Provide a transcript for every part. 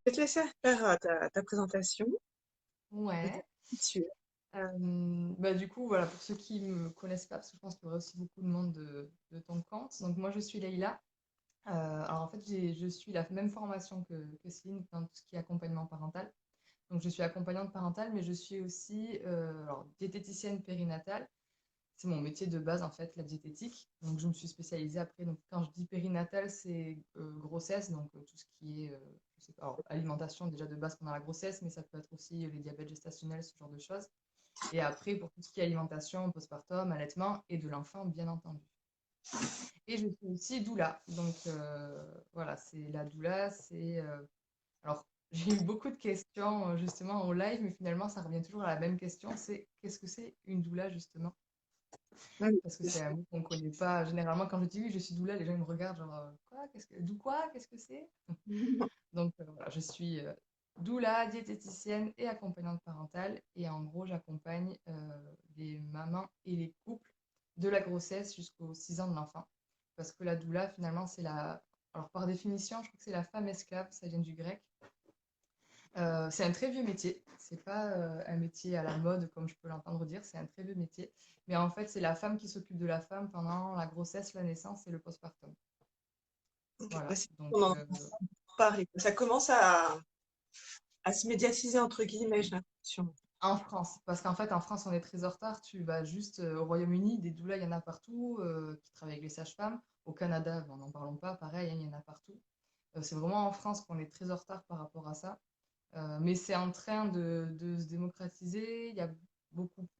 Je vais te laisser faire ta présentation et ta Ouais. tu es. Du coup, voilà, pour ceux qui me connaissent pas, parce que je pense qu'il y aurait aussi beaucoup de monde de ton compte. Donc, moi, je suis Leïla. Alors, en fait, je suis la même formation que Céline dans tout ce qui est accompagnement parental. Donc, je suis accompagnante parentale, mais je suis aussi diététicienne périnatale. C'est mon métier de base, en fait, la diététique. Donc, je me suis spécialisée après. Donc, quand je dis périnatale, c'est grossesse, donc tout ce qui est, je sais pas, alors, alimentation déjà de base pendant la grossesse, mais ça peut être aussi les diabètes gestationnels, ce genre de choses. Et après, pour tout ce qui est alimentation, postpartum, allaitement et de l'enfant, bien entendu. Et je suis aussi doula. Donc voilà, c'est la doula, c'est... Alors, j'ai eu beaucoup de questions justement au live, mais finalement, ça revient toujours à la même question, c'est qu'est-ce que c'est une doula justement? Ah oui, Parce que c'est un mot qu'on ne connaît pas. Généralement, quand je dis oui, je suis doula, les gens ils me regardent genre, quoi? D'où quoi? Qu'est-ce que c'est? Donc voilà, je suis doula, diététicienne et accompagnante parentale. Et en gros, j'accompagne les mamans et les couples de la grossesse jusqu'aux 6 ans de l'enfant. Parce que la doula, finalement, c'est la... Alors par définition, je crois que c'est la femme esclave, ça vient du grec. C'est un très vieux métier. C'est pas un métier à la mode, comme je peux l'entendre dire, c'est un très vieux métier. Mais en fait, c'est la femme qui s'occupe de la femme pendant la grossesse, la naissance et le postpartum. ok. Bah, Voilà. c'est Donc, on en entend parler. Ça commence à se médiatiser, entre guillemets, j'ai l'impression. en France, parce qu'en fait, en France, on est très en retard. Tu vas juste au Royaume-Uni, des doulas, il y en a partout, qui travaillent avec les sages-femmes. Au Canada, bon, n'en parlons pas, pareil, hein, il y en a partout. C'est vraiment en France qu'on est très en retard par rapport à ça. Mais c'est en train de se démocratiser. Il y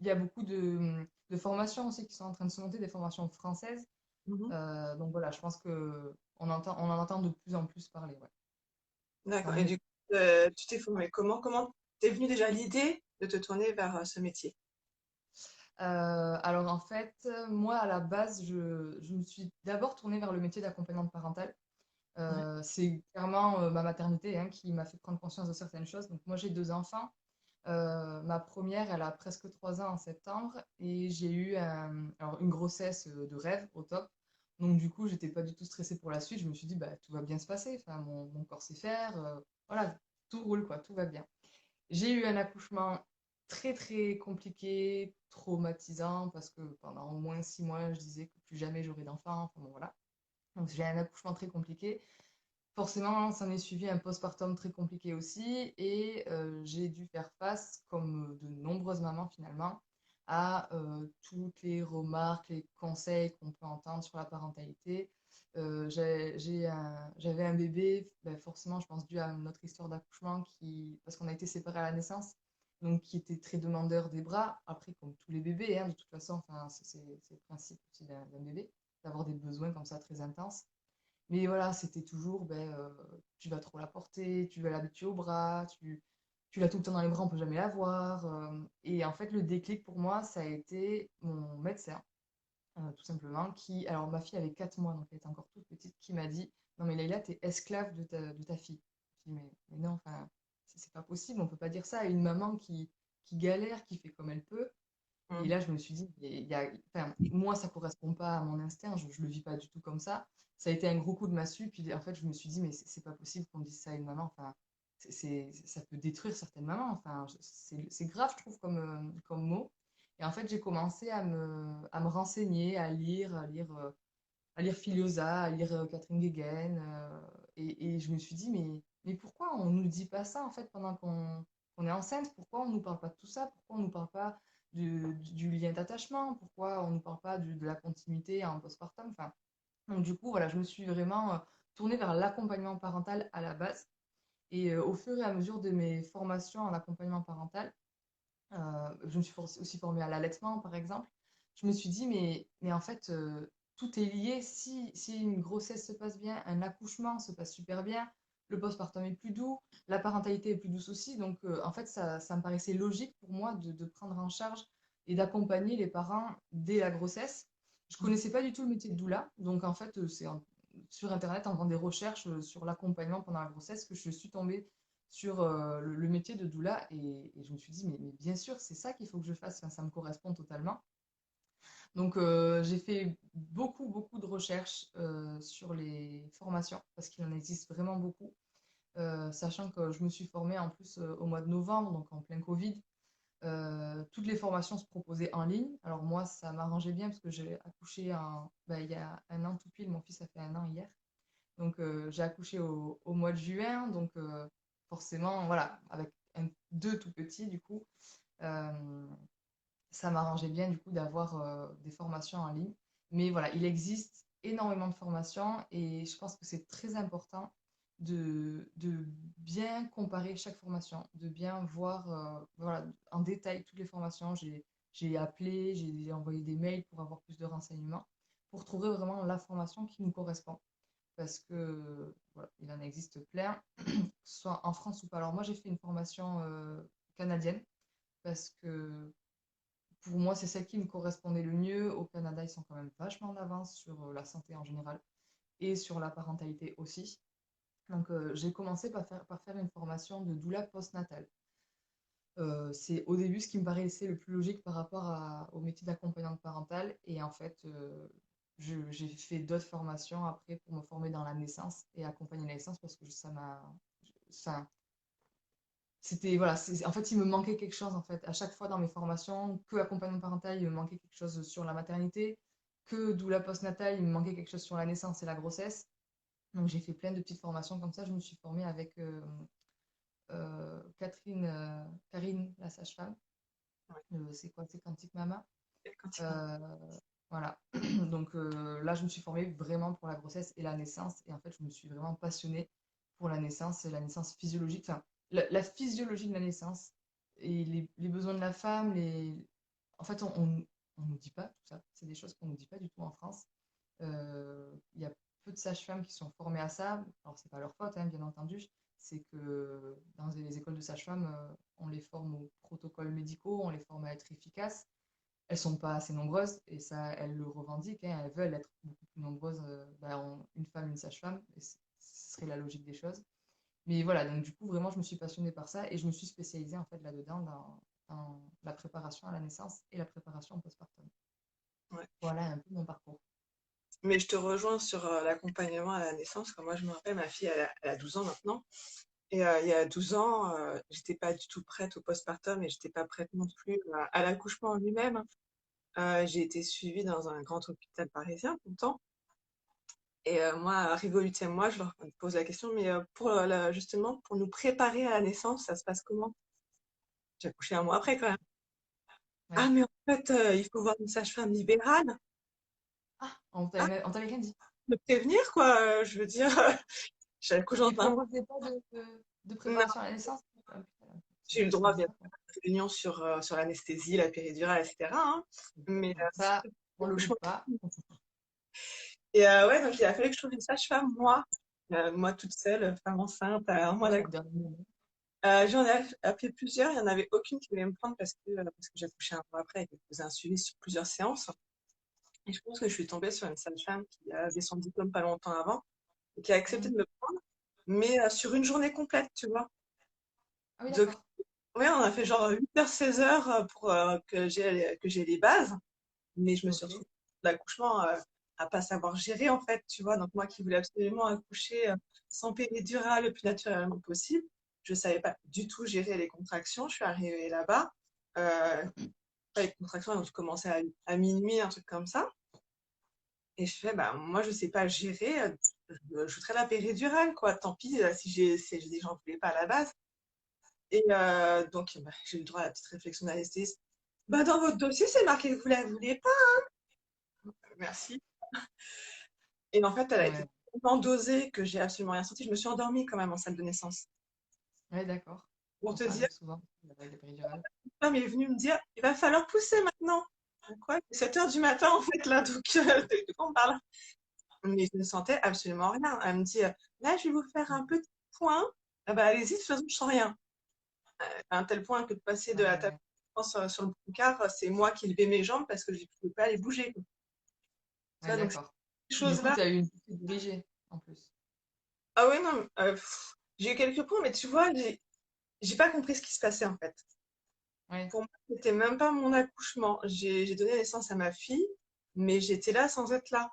a beaucoup de formations aussi qui sont en train de se monter, des formations françaises. Mhm. Donc voilà, je pense que on en entend de plus en plus parler, ouais. Tant D'accord. Et mieux. du coup, tu t'es formée comment? Comment t'es venue déjà l'idée de te tourner vers ce métier? Alors en fait, moi à la base, je me suis d'abord tournée vers le métier d'accompagnante parentale. Ouais. C'est clairement ma maternité hein, qui m'a fait prendre conscience de certaines choses. Donc moi j'ai deux enfants. Ma première, elle a presque 3 ans en septembre et j'ai eu alors, une grossesse de rêve au top. Donc du coup, j'étais pas du tout stressée pour la suite. Je me suis dit, bah, tout va bien se passer. Enfin, mon corps sait faire. Voilà, tout roule, quoi, tout va bien. J'ai eu un accouchement très très compliqué, traumatisant, parce que pendant au moins 6 mois, je disais que plus jamais j'aurais d'enfant. Enfin bon, voilà. Donc j'ai un accouchement très compliqué. Forcément, ça est suivi un postpartum très compliqué aussi, et j'ai dû faire face, comme de nombreuses mamans finalement, à toutes les remarques, les conseils qu'on peut entendre sur la parentalité. J'avais un bébé, ben forcément, je pense dû à notre histoire d'accouchement, parce qu'on a été séparés à la naissance, donc qui était très demandeur des bras. Après, comme tous les bébés, hein, de toute façon, enfin, c'est le principe aussi d'un bébé, d'avoir des besoins comme ça très intenses. Mais voilà, c'était toujours, tu vas trop la porter, tu vas l'habituer au bras, tu l'as tout le temps dans les bras, on peut jamais la voir. Et en fait, le déclic pour moi, ça a été mon médecin, tout simplement, alors ma fille avait 4 mois, donc elle était encore toute petite, qui m'a dit, non mais Leïla, t'es esclave de ta fille. Je dis, mais non, enfin, c'est pas possible, on peut pas dire ça à une maman qui galère, qui fait comme elle peut. Et Mhm. là, je me suis dit, enfin, moi, ça correspond pas à mon instinct, je le vis pas du tout comme ça. Ça a été un gros coup de massue, puis en fait, je me suis dit, mais c'est pas possible qu'on dise ça à une maman. Enfin, ça peut détruire certaines mamans. Enfin, c'est grave, je trouve, comme mot. Et en fait, j'ai commencé à me renseigner, à lire Filiosa, à lire Catherine Guéguen. Et je me suis dit, mais pourquoi on nous dit pas ça, en fait, pendant qu'on est enceinte? Pourquoi on nous parle pas de tout ça? Pourquoi on nous parle pas du lien d'attachement? Pourquoi on nous parle pas de la continuité en postpartum? Enfin, donc du coup, voilà, je me suis vraiment tournée vers l'accompagnement parental à la base. Et au fur et à mesure de mes formations en accompagnement parental, je me suis aussi formée à l'allaitement, par exemple. Je me suis dit, mais en fait, tout est lié. Si une grossesse se passe bien, un accouchement se passe super bien, le postpartum est plus doux, la parentalité est plus douce aussi. Donc, en fait, ça me paraissait logique pour moi de prendre en charge et d'accompagner les parents dès la grossesse. Je connaissais pas du tout le métier de doula. Donc, en fait, sur Internet, en faisant des recherches sur l'accompagnement pendant la grossesse, que je suis tombée sur le métier de doula et je me suis dit, mais bien sûr, c'est ça qu'il faut que je fasse, enfin, ça me correspond totalement. Donc, j'ai fait beaucoup, beaucoup de recherches sur les formations parce qu'il en existe vraiment beaucoup. sachant que je me suis formée en plus au mois de novembre, donc en plein Covid. Toutes les formations se proposaient en ligne. Alors moi, ça m'arrangeait bien parce que j'ai accouché il y a un an tout pile, mon fils a fait un an hier. Donc j'ai accouché au mois de juin, donc forcément, voilà, avec deux tout petits du coup, euh, ça m'arrangeait bien du coup d'avoir des formations en ligne. Mais voilà, il existe énormément de formations et je pense que c'est très important de bien comparer chaque formation, de bien voir voilà, en détail toutes les formations. J'ai appelé, j'ai envoyé des mails pour avoir plus de renseignements, pour trouver vraiment la formation qui nous correspond. Parce que voilà, il en existe plein, que ce soit en France ou pas. Alors moi, j'ai fait une formation canadienne parce que pour moi, c'est celle qui me correspondait le mieux. Au Canada, ils sont quand même vachement en avance sur la santé en général et sur la parentalité aussi. Donc, j'ai commencé par faire une formation de doula postnatale. C'est au début ce qui me paraissait le plus logique par rapport au métier d'accompagnante parentale. Et en fait, j'ai fait d'autres formations après pour me former dans la naissance et accompagner la naissance parce que ça m'a. Enfin, c'était voilà, en fait il me manquait quelque chose en fait à chaque fois dans mes formations, que accompagnement parental il me manquait quelque chose sur la maternité, que doula postnatale il me manquait quelque chose sur la naissance et la grossesse. Donc j'ai fait plein de petites formations comme ça. Je me suis formée avec Karine la sage-femme. C'est quoi, c'est Quantique Mama. Quantiquement. Euh, voilà. Donc là je me suis formée vraiment pour la grossesse et la naissance et en fait je me suis vraiment passionnée pour la naissance et la naissance physiologique, enfin la physiologie de la naissance et les besoins de la femme, en fait, on nous dit pas tout ça. C'est des choses qu'on nous dit pas du tout en France. Il y a peu de sages-femmes qui sont formées à ça. Alors, c'est pas leur faute, hein, bien entendu. C'est que dans les écoles de sages-femmes, on les forme aux protocoles médicaux, on les forme à être efficaces. Elles sont pas assez nombreuses et ça, elles le revendiquent, hein. Elles veulent être beaucoup plus nombreuses. Une femme, une sage-femme, et ce serait la logique des choses. Mais voilà, donc du coup, vraiment, je me suis passionnée par ça et je me suis spécialisée en fait là-dedans dans la préparation à la naissance et la préparation au postpartum. Ouais. Voilà un peu mon parcours. Mais je te rejoins sur l'accompagnement à la naissance. Comme moi, je me rappelle, ma fille, elle a 12 ans maintenant. Et il y a 12 ans, j'étais pas du tout prête au postpartum et j'étais pas prête non plus à l'accouchement en lui-même. J'ai été suivie dans un grand hôpital parisien longtemps. Et moi, arrivé au 8e mois, je leur pose la question, mais justement, pour nous préparer à la naissance, ça se passe comment? J'ai accouché un mois après quand même. Ah, Ouais. mais en fait, il faut voir une sage-femme libérale. Ah, Ah, on t'avait rien dit. me prévenir, quoi. Je veux dire, j'accouche dans Ils un. proposaient pas de Non, préparation à la naissance? Ah, putain, j'ai eu le c'est droit, bien bizarre, sûr, hein. à une réunion sur l'anesthésie, la péridurale, etc., hein. Mais Bon, ça, on le loupe l'accouchement. pas. Et ouais, donc il a fallu que je trouve une sage-femme, moi toute seule, femme enceinte, à un mois Ouais, au d'accouchement. dernier moment. J'en ai appelé plusieurs, il n'y en avait aucune qui voulait me prendre parce que j'ai accouché un mois après et qu'elle faisait un suivi sur plusieurs séances. Et je pense que je suis tombée sur une sage-femme qui avait son diplôme pas longtemps avant et qui a accepté Mhm. de me prendre, mais sur une journée complète, tu vois. Ah oui, Donc, d'accord. ouais, on a fait genre 8h, 16h pour que j'ai les bases, mais je me suis Ok. retrouvée à l'accouchement à pas savoir gérer en fait, tu vois. Donc, moi qui voulais absolument accoucher sans péridurale le plus naturellement possible, je savais pas du tout gérer les contractions. Je suis arrivée là-bas. Euh, les contractions elles ont commencé à minuit, un truc comme ça. Et je fais, bah, moi, je sais pas gérer. Je voudrais la péridurale, quoi. Tant pis si des gens ne voulaient pas à la base. Et donc, bah, j'ai eu le droit à la petite réflexion d'anesthésiste. Bah, dans votre dossier, c'est marqué que vous la voulez pas. Merci. Et en fait, elle a été Ouais, tellement dosée que j'ai absolument rien senti. Je me suis endormie quand même en salle de naissance. ouais, d'accord. Pour Bon, te ça dire, arrive souvent avec les péridurales. la femme est venue me dire, il va falloir pousser maintenant. Quoi? 7h du matin, en fait, là, donc, de quoi on parle? Mais je ne sentais absolument rien. Elle me dit, là, je vais vous faire un petit point. Ah bah, allez-y, de toute façon, je sens rien. À un tel point que de passer de Ah la table ouais, sur le brancard, c'est moi qui levais mes jambes parce que je ne pouvais pas les bouger, quoi. Tu ouais, vois, donc, ces d'accord. Du coup, choses-là. tu as eu une petite dirigée en plus. Ah ouais, non, j'ai eu quelques points, mais tu vois, j'ai pas compris ce qui se passait, en fait. Ouais, Pour moi, c'était même pas mon accouchement. J'ai donné naissance à ma fille, mais j'étais là sans être là.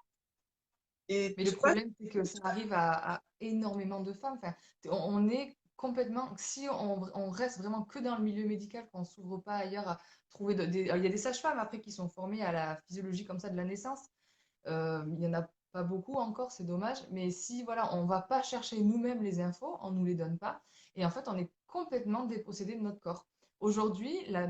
Et Mais le tu vois, problème, c'est que ça arrive à énormément de femmes. Enfin, on est complètement, si on reste vraiment que dans le milieu médical, qu'on s'ouvre pas ailleurs à trouver il y a des sages-femmes après qui sont formées à la physiologie comme ça de la naissance. Il y en a pas beaucoup encore, c'est dommage. Mais si voilà, on va pas chercher nous-mêmes les infos, on nous les donne pas. Et en fait, on est complètement dépossédé de notre corps. Aujourd'hui, la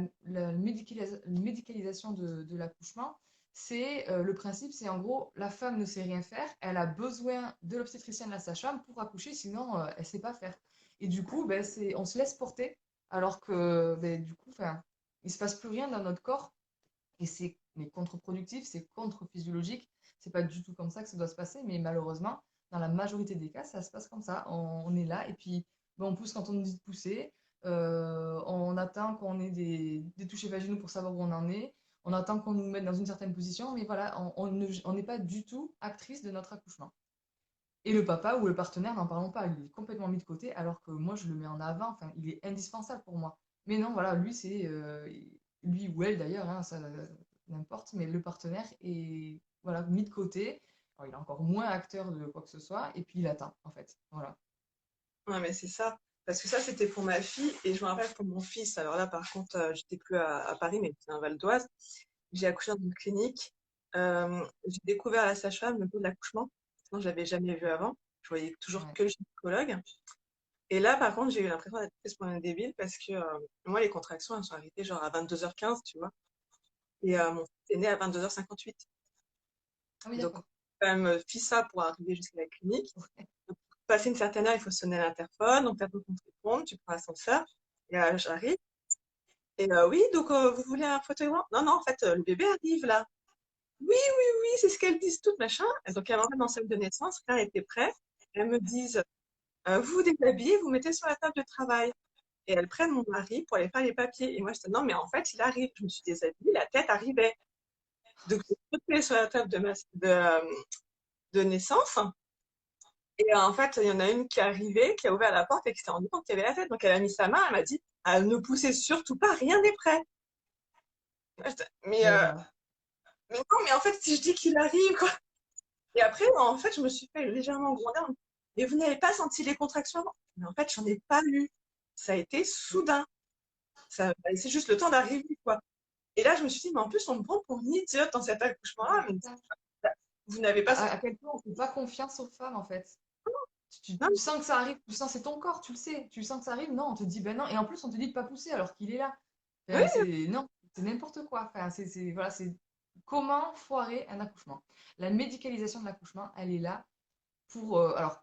médicalisation de l'accouchement, c'est le principe, c'est en gros, la femme ne sait rien faire, elle a besoin de l'obstétricien de la sage-femme pour accoucher, sinon elle sait pas faire. Et du coup, ben, on se laisse porter, alors que ben, du coup, enfin, il se passe plus rien dans notre corps et c'est mais contre-productif, c'est contre-physiologique. C'est pas du tout comme ça que ça doit se passer, mais malheureusement, dans la majorité des cas, ça se passe comme ça. On est là et puis ben, on pousse quand on nous dit de pousser. On attend qu'on ait des touchés vaginaux pour savoir où on en est. On attend qu'on nous mette dans une certaine position, mais voilà, on n'est pas du tout actrice de notre accouchement. Et le papa ou le partenaire, n'en parlons pas, il est complètement mis de côté, alors que moi, je le mets en avant, enfin, il est indispensable pour moi. Mais non, voilà, lui, lui ou elle d'ailleurs, hein, ça n'importe, mais le partenaire est voilà, mis de côté. Alors, il est encore moins acteur de quoi que ce soit, et puis il attend, en fait. Voilà. ouais, mais c'est ça. Parce que ça, c'était pour ma fille et je me rappelle pour mon fils. Alors là, par contre, j'étais plus à Paris, mais c'était en Val d'Oise. J'ai accouché dans une clinique. J'ai découvert la sage-femme le jour de l'accouchement. Sinon, je l'avais jamais vue avant. Je voyais toujours Ouais, que le gynécologue. Et là, par contre, j'ai eu l'impression d'être prise pour un débile parce que moi, les contractions, elles sont arrivées genre à 22h15, tu vois. Et mon fils est né à 22h58. ah oui, Donc, d'accord. quand même, fit ça pour arriver jusqu'à la clinique. Donc, pour passer une certaine heure, il faut sonner à l'interphone. Donc, tu attends qu'on te réponde, tu prends l'ascenseur. Et j'arrive. Et oui, donc vous voulez un fauteuil roulant? Non, non, en fait, le bébé arrive là. Oui, oui, oui, c'est ce qu'elles disent toutes, machin. Et donc, elles m'emmènent dans la salle de naissance. Rien était prêt. Elles me disent, vous vous déshabillez, vous mettez sur la table de travail. Et elles prennent mon mari pour aller faire les papiers. Et moi, je dis, non, mais en fait, il arrive. Je me suis déshabillée, la tête arrivait. Donc, je suis sauté sur la table de naissance. Et en fait, il y en a une qui est arrivée, qui a ouvert la porte et qui s'est rendue compte qu'il y avait la tête. Donc, elle a mis sa main, elle m'a dit, ah, ne poussez surtout pas, rien n'est prêt. Mais, Ben voilà. mais non, mais en fait, si je dis qu'il arrive, quoi. Et après, en fait, je me suis fait légèrement gronder. Et vous n'avez pas senti les contractions avant? Mais en fait, j'en ai pas eu. Ça a été soudain. Ça m'a laissé juste le temps d'arriver, quoi. Et là, je me suis dit, mais en plus, on me prend pour une idiote dans cet Ben, accouchement-là. c'est Mais ça. vous n'avez pas senti. À quel point on fait pas confiance aux femmes, en fait. Non, Tu sens que ça arrive, tu sens c'est ton corps, tu le sais, tu sens que ça arrive, non, on te dit ben non, et en plus on te dit de pas pousser alors qu'il est là. oui, Enfin, c'est non, c'est n'importe quoi. Enfin, voilà, c'est comment foirer un accouchement. La médicalisation de l'accouchement, elle est là pour alors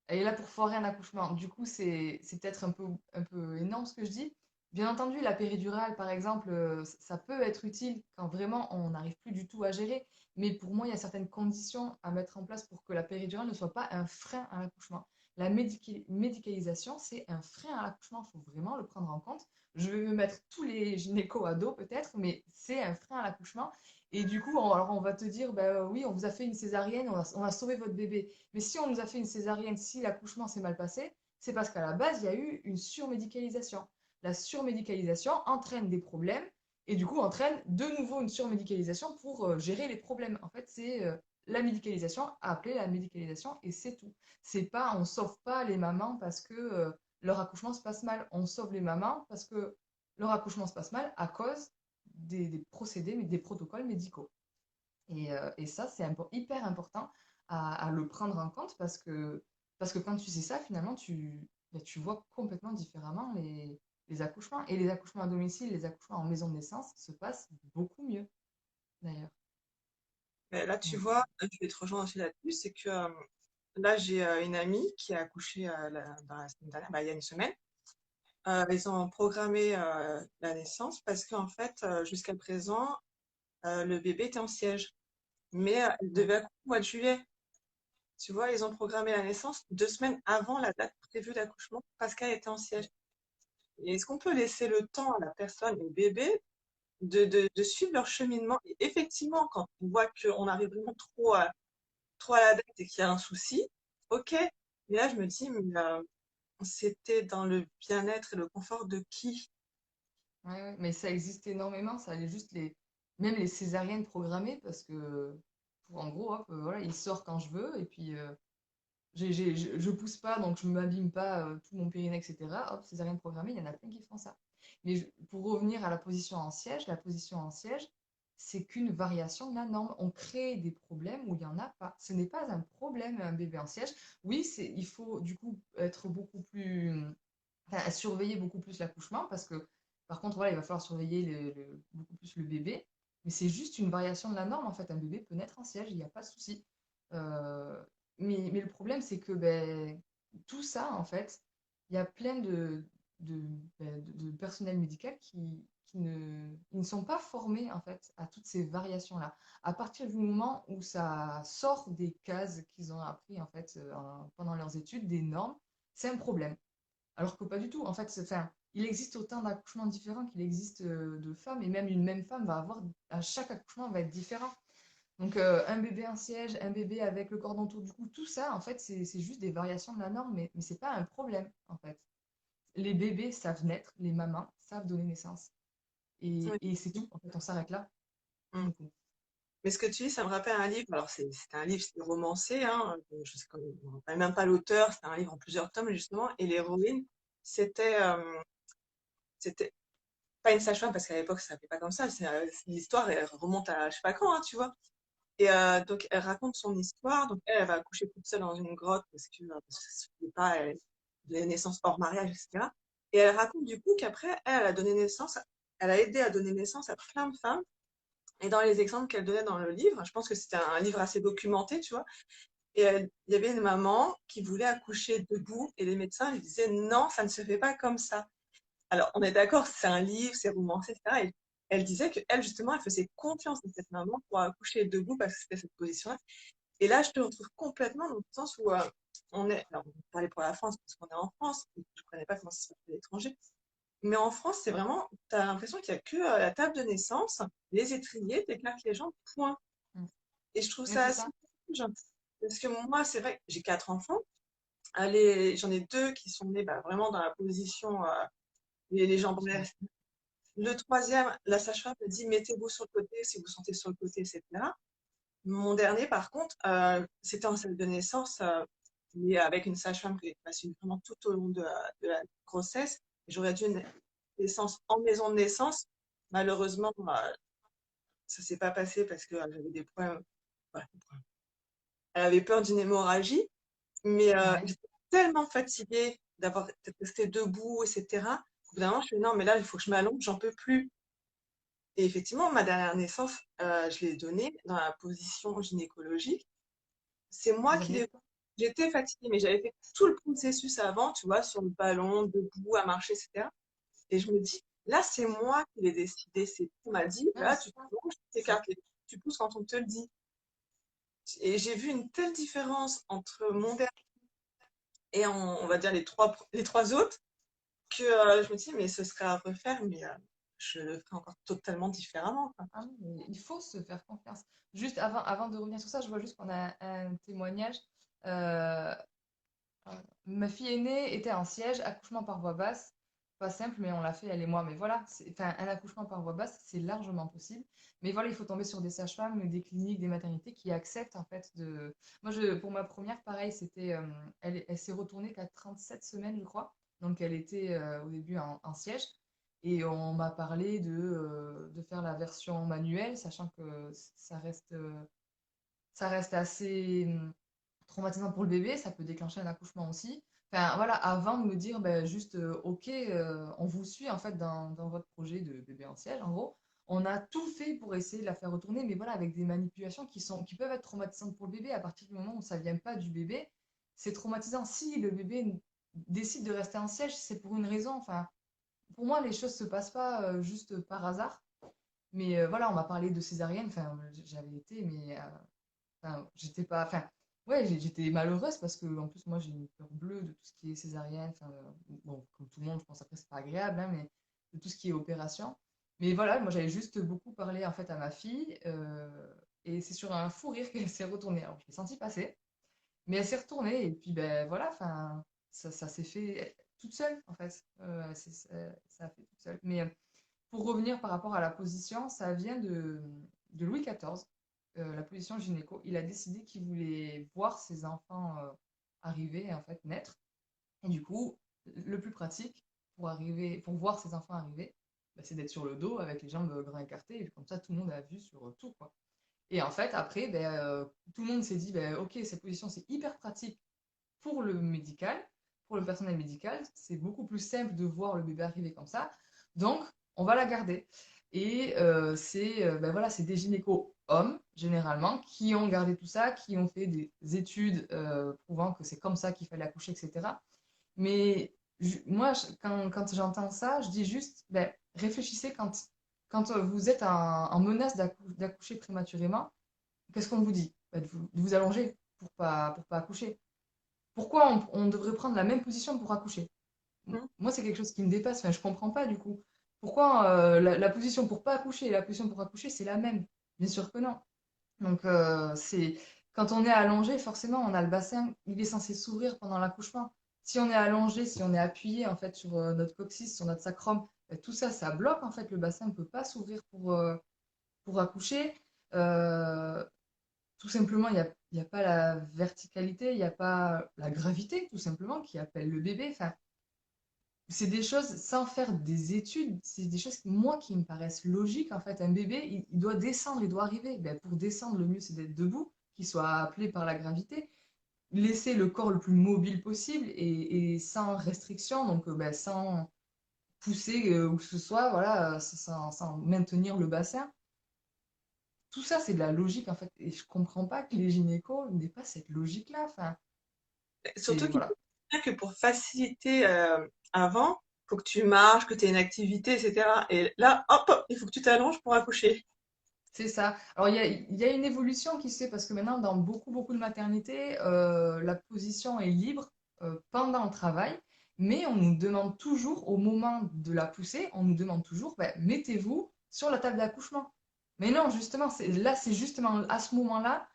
elle est là pour foirer un accouchement. Du coup, c'est peut-être un peu énorme ce que je dis. Bien entendu, la péridurale, par exemple, ça peut être utile quand vraiment on n'arrive plus du tout à gérer. Mais pour moi, il y a certaines conditions à mettre en place pour que la péridurale ne soit pas un frein à l'accouchement. La médicalisation, c'est un frein à l'accouchement. Il faut vraiment le prendre en compte. Je vais me mettre tous les gynécos à dos peut-être, mais c'est un frein à l'accouchement. Et du coup, alors on va te dire, bah, oui, on vous a fait une césarienne, on a sauvé votre bébé. Mais si on nous a fait une césarienne, si l'accouchement s'est mal passé, c'est parce qu'à la base, il y a eu une surmédicalisation. La surmédicalisation entraîne des problèmes et du coup entraîne de nouveau une surmédicalisation pour gérer les problèmes. En fait, c'est la médicalisation, appeler la médicalisation et c'est tout. C'est pas, on sauve pas les mamans parce que leur accouchement se passe mal. On sauve les mamans parce que leur accouchement se passe mal à cause des procédés, des protocoles médicaux. Et ça, c'est hyper important à le prendre en compte parce que quand tu sais ça, finalement, ben, tu vois complètement différemment les accouchements. Et les accouchements à domicile, les accouchements en maison de naissance se passent beaucoup mieux, d'ailleurs. mais là, tu Ouais. vois, je vais te rejoindre aussi là-dessus. C'est que là, j'ai une amie qui a accouché dans la semaine dernière, bah, il y a une semaine. Ils ont programmé la naissance parce qu'en fait, jusqu'à présent, le bébé était en siège. Mais elle Ouais. devait accoucher au mois de juillet. Tu vois, ils ont programmé la naissance 2 semaines avant la date prévue d'accouchement parce qu'elle était en siège. Et est-ce qu'on peut laisser le temps à la personne, au bébé, de suivre leur cheminement? Et effectivement, quand on voit qu'on arrive vraiment trop à la date et qu'il y a un souci, ok. Mais là, je me dis, mais c'était dans le bien-être et le confort de qui? Ouais, ouais. Mais ça existe énormément, ça allait juste même les césariennes programmées parce que pour en gros, hop, voilà, il sort quand je veux, et puis je pousse pas, donc je m'abîme pas tout mon périnée, etc. Hop, césarienne programmée, il y en a plein qui font ça. Mais pour revenir à la position en siège, c'est qu'une variation de la norme. On crée des problèmes où il n'y en a pas. Ce n'est pas un problème, un bébé en siège. Oui, il faut du coup être beaucoup plus, enfin, surveiller beaucoup plus l'accouchement, parce que par contre, voilà, il va falloir surveiller beaucoup plus le bébé. Mais c'est juste une variation de la norme, en fait. Un bébé peut naître en siège, il n'y a pas de souci. Euh, mais le problème, c'est que ben, tout ça, en fait, il y a plein de, de personnel médical qui ne sont pas formés, en fait, à toutes ces variations-là. À partir du moment où ça sort des cases qu'ils ont appris, en fait, pendant leurs études, des normes, c'est un problème. Alors que pas du tout. En fait, enfin, il existe autant d'accouchements différents qu'il existe de femmes, et même une même femme va avoir, à chaque accouchement va être différent. Donc, un bébé en siège, un bébé avec le cordon autour du cou, tout ça, en fait, c'est juste des variations de la norme, mais c'est pas un problème, en fait. Les bébés savent naître, les mamans savent donner naissance. Oui. Et c'est tout, en fait, on s'arrête là. Mm. Du coup. Mais ce que tu dis, ça me rappelle un livre. Alors, c'est un livre, c'est romancé, hein. Je sais on ne rappelle même pas l'auteur. C'est un livre en plusieurs tomes, justement. Et l'héroïne, c'était, c'était pas une sage-femme, parce qu'à l'époque, ça s'appelait pas comme ça. L'histoire, elle remonte à je sais pas quand, hein, tu vois. Et donc, elle raconte son histoire. Donc, elle va accoucher toute seule dans une grotte parce que ça se faisait pas, elle donnait naissance hors mariage, etc. Et elle raconte du coup qu'après, elle a donné naissance, elle a aidé à donner naissance à plein de femmes. Et dans les exemples qu'elle donnait dans le livre, je pense que c'était un livre assez documenté, tu vois. Et il y avait une maman qui voulait accoucher debout et les médecins lui disaient non, ça ne se fait pas comme ça. Alors, on est d'accord, c'est un livre, c'est romancé, etc. Et elle disait qu'elle, justement, elle faisait confiance à cette maman pour accoucher debout parce que c'était cette position-là. Et là, je te retrouve complètement dans le sens où alors, on parlait pour la France parce qu'on est en France, et je ne connais pas comment ça se passe à l'étranger, mais en France, c'est vraiment, tu as l'impression qu'il n'y a que la table de naissance, les étriers, t'éclaires les jambes, point. Mm. Et je trouve Mais ça c'est assez ça. dommage, parce que moi, c'est vrai que j'ai 4 enfants. J'en ai deux qui sont nés bah, vraiment dans la position, les jambes en l'air. Le troisième, la sage-femme me dit mettez-vous sur le côté si vous sentez sur le côté, etc. Mon dernier, par contre, c'était en salle de naissance, mais avec une sage-femme qui m'a suivi vraiment tout au long de la grossesse. J'aurais dû une naissance en maison de naissance. Malheureusement, ça s'est pas passé parce que j'avais des problèmes. Voilà, des problèmes. Elle avait peur d'une hémorragie, mais Ouais. j'étais tellement fatiguée d'avoir été restée debout, etc. Au bout d'un moment, je me suis dit, non, mais là, il faut que je m'allonge, j'en peux plus. Et effectivement, ma dernière naissance, je l'ai donnée dans la position gynécologique. C'est moi Vous qui aviez l'ai. J'étais fatiguée, mais j'avais fait tout le processus avant, tu vois, sur le ballon, debout, à marcher, etc. Et je me dis, là, c'est moi qui l'ai décidé. On m'a dit, ouais, mais là, c'est tu ça. t'allonges, tu C'est ça. t'écartes tu pousses quand on te le dit. Et j'ai vu une telle différence entre mon dernier et on va dire les trois autres que je me dis, mais ce serait à refaire, mais je le ferai encore totalement différemment, quoi. Ah non, mais il faut se faire confiance. Juste avant de revenir sur ça, je vois juste qu'on a un témoignage. Euh, Ma fille aînée était en siège, accouchement par voie basse. Pas simple, mais on l'a fait, elle et moi. Mais voilà, enfin, un accouchement par voie basse, c'est largement possible. Mais voilà, il faut tomber sur des sages-femmes, des cliniques, des maternités qui acceptent en fait de. Moi, pour ma première, pareil, c'était, elle s'est retournée qu'à 37 semaines, je crois. Donc, elle était au début en siège. Et on m'a parlé de faire la version manuelle, sachant que ça reste assez traumatisant pour le bébé, ça peut déclencher un accouchement aussi. Enfin, voilà, avant de me dire, ben, juste, ok, on vous suit en fait dans votre projet de bébé en siège, en gros. On a tout fait pour essayer de la faire retourner, mais voilà, avec des manipulations qui peuvent être traumatisantes pour le bébé à partir du moment où ça vient pas du bébé. C'est traumatisant. Si le bébé décide de rester en siège, c'est pour une raison. Enfin, pour moi, les choses se passent pas juste par hasard. Mais voilà, on m'a parlé de césarienne. Enfin, j'avais été, mais enfin, j'étais pas. Enfin, ouais, j'étais malheureuse parce que, en plus, moi, j'ai une peur bleue de tout ce qui est césarienne. Enfin, bon, comme tout le monde, je pense après, c'est pas agréable, hein, mais de tout ce qui est opération. Mais voilà, moi, j'avais juste beaucoup parlé, en fait, à ma fille. Et c'est sur un fou rire qu'elle s'est retournée. Alors, je l'ai senti passer, mais elle s'est retournée. Et puis, ben voilà, enfin, ça s'est fait toute seule, en fait. Ça a fait toute seule. Mais pour revenir par rapport à la position, ça vient de Louis XIV. la position gynéco, il a décidé qu'il voulait voir ses enfants arriver, en fait, naître. Et du coup, le plus pratique pour voir ses enfants arriver, bah, c'est d'être sur le dos avec les jambes grand écartées. Et comme ça, tout le monde a vu sur tout, quoi. Et en fait, après, ben, tout le monde s'est dit, ben, ok, cette position, c'est hyper pratique pour le médical, pour le personnel médical. C'est beaucoup plus simple de voir le bébé arriver comme ça. Donc, on va la garder. Et ben voilà, c'est des gynécos hommes, généralement, qui ont gardé tout ça, qui ont fait des études prouvant que c'est comme ça qu'il fallait accoucher, etc. Mais moi, quand j'entends ça, je dis juste, ben, réfléchissez quand vous êtes en menace d'accoucher prématurément, qu'est-ce qu'on vous dit? Ben, de vous allonger pour pas accoucher. Pourquoi on devrait prendre la même position pour accoucher? Mhm. Moi, c'est quelque chose qui me dépasse. Enfin, je comprends pas du coup. Pourquoi la position pour pas accoucher et la position pour accoucher, c'est la même? Bien sûr que non. Donc, quand on est allongé, forcément, on a le bassin, il est censé s'ouvrir pendant l'accouchement. Si on est allongé, si on est appuyé en fait sur notre coccyx, sur notre sacrum, tout ça, ça bloque en fait. Le bassin ne peut pas s'ouvrir pour accoucher. Euh, Tout simplement, il y a pas la verticalité, il n'y a pas la gravité, tout simplement, qui appelle le bébé. Enfin, c'est des choses sans faire des études, c'est des choses, moi, qui me paraissent logiques. En fait, un bébé, il doit descendre, il doit arriver. Ben, pour descendre, le mieux, c'est d'être debout, qu'il soit appelé par la gravité. Laisser le corps le plus mobile possible et sans restriction, donc ben, sans pousser où que ce soit, voilà, sans maintenir le bassin. Tout ça, c'est de la logique, en fait. Et je comprends pas que les gynécos n'aient pas cette logique-là. Enfin, Surtout c'est, qu'il voilà. faut bien que pour faciliter avant, il faut que tu marches, que tu aies une activité, etc. Et là, hop, il faut que tu t'allonges pour accoucher. C'est ça. Alors, il y a une évolution qui se fait parce que maintenant, dans beaucoup de maternités, la position est libre pendant le travail, mais on nous demande toujours, au moment de la poussée, on nous demande toujours, ben, mettez-vous sur la table d'accouchement. Mais non, justement, là, c'est justement à ce moment-là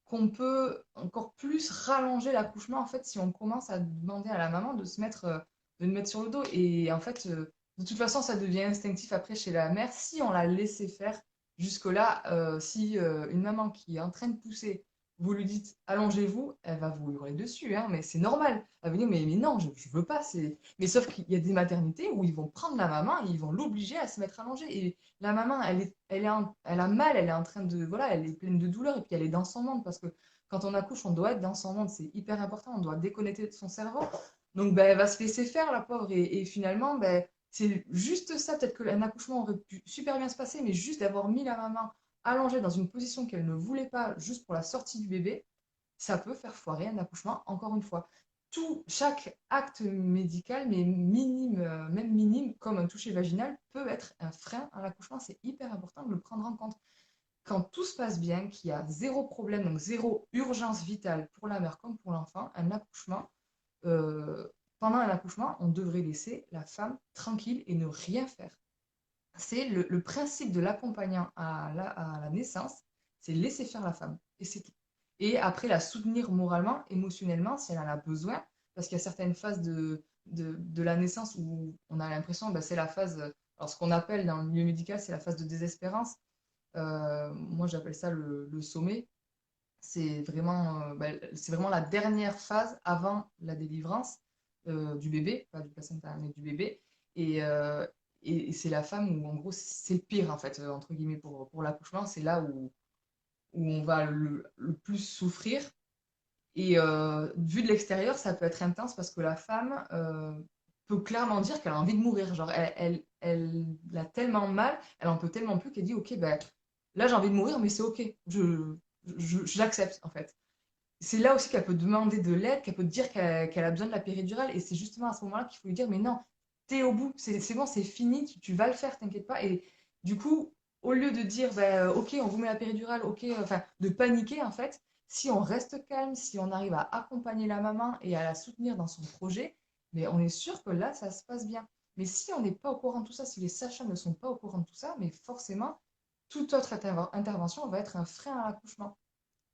qu'on peut encore plus rallonger l'accouchement, en fait, si on commence à demander à la maman de le mettre sur le dos. Et en fait, de toute façon, ça devient instinctif après chez la mère si on la laissait faire. Jusque-là, si une maman qui est en train de pousser, vous lui dites allongez-vous, elle va vous hurler dessus, hein, mais c'est normal. Elle va dire mais non, je ne veux pas. Mais sauf qu'il y a des maternités où ils vont prendre la maman et ils vont l'obliger à se mettre allongée. Et la maman, elle a mal, elle est en train de, voilà, elle est pleine de douleur et puis elle est dans son monde parce que quand on accouche, on doit être dans son monde, c'est hyper important, on doit déconnecter de son cerveau. Donc ben, elle va se laisser faire, la pauvre, et finalement, ben, c'est juste ça, peut-être que un accouchement aurait pu super bien se passer, mais juste d'avoir mis la maman allongée dans une position qu'elle ne voulait pas, juste pour la sortie du bébé, ça peut faire foirer un accouchement, encore une fois. Chaque acte médical, mais minime, même minime, comme un toucher vaginal, peut être un frein à l'accouchement. C'est hyper important de le prendre en compte. Quand tout se passe bien, qu'il y a zéro problème, donc zéro urgence vitale pour la mère comme pour l'enfant, un accouchement, euh, pendant un accouchement, on devrait laisser la femme tranquille et ne rien faire. C'est le principe de l'accompagnant à la naissance, c'est laisser faire la femme. Et c'est tout. Et après, la soutenir moralement, émotionnellement, si elle en a besoin, parce qu'il y a certaines phases de la naissance où on a l'impression, bah, c'est la phase, alors ce qu'on appelle dans le milieu médical, c'est la phase de désespérance. Moi, j'appelle ça le sommet. C'est vraiment la dernière phase avant la délivrance du bébé, pas du placenta, mais du bébé. Et, euh, et c'est la femme où, en gros, c'est le pire, en fait, entre guillemets, pour l'accouchement. C'est là où on va le plus souffrir. Et vu de l'extérieur, ça peut être intense parce que la femme peut clairement dire qu'elle a envie de mourir. Genre, elle a tellement mal, elle en peut tellement plus qu'elle dit, OK, ben, là, j'ai envie de mourir, mais c'est OK. J'accepte, en fait. C'est là aussi qu'elle peut demander de l'aide, qu'elle peut dire qu'elle a besoin de la péridurale. Et c'est justement à ce moment-là qu'il faut lui dire, mais non, t'es au bout, c'est bon, c'est fini, tu vas le faire, t'inquiète pas. Et du coup, au lieu de dire, bah, ok, on vous met la péridurale, ok, enfin, de paniquer en fait, si on reste calme, si on arrive à accompagner la maman et à la soutenir dans son projet, mais on est sûr que là, ça se passe bien. Mais si on n'est pas au courant de tout ça, si les sages ne sont pas au courant de tout ça, mais forcément, toute autre intervention va être un frein à l'accouchement.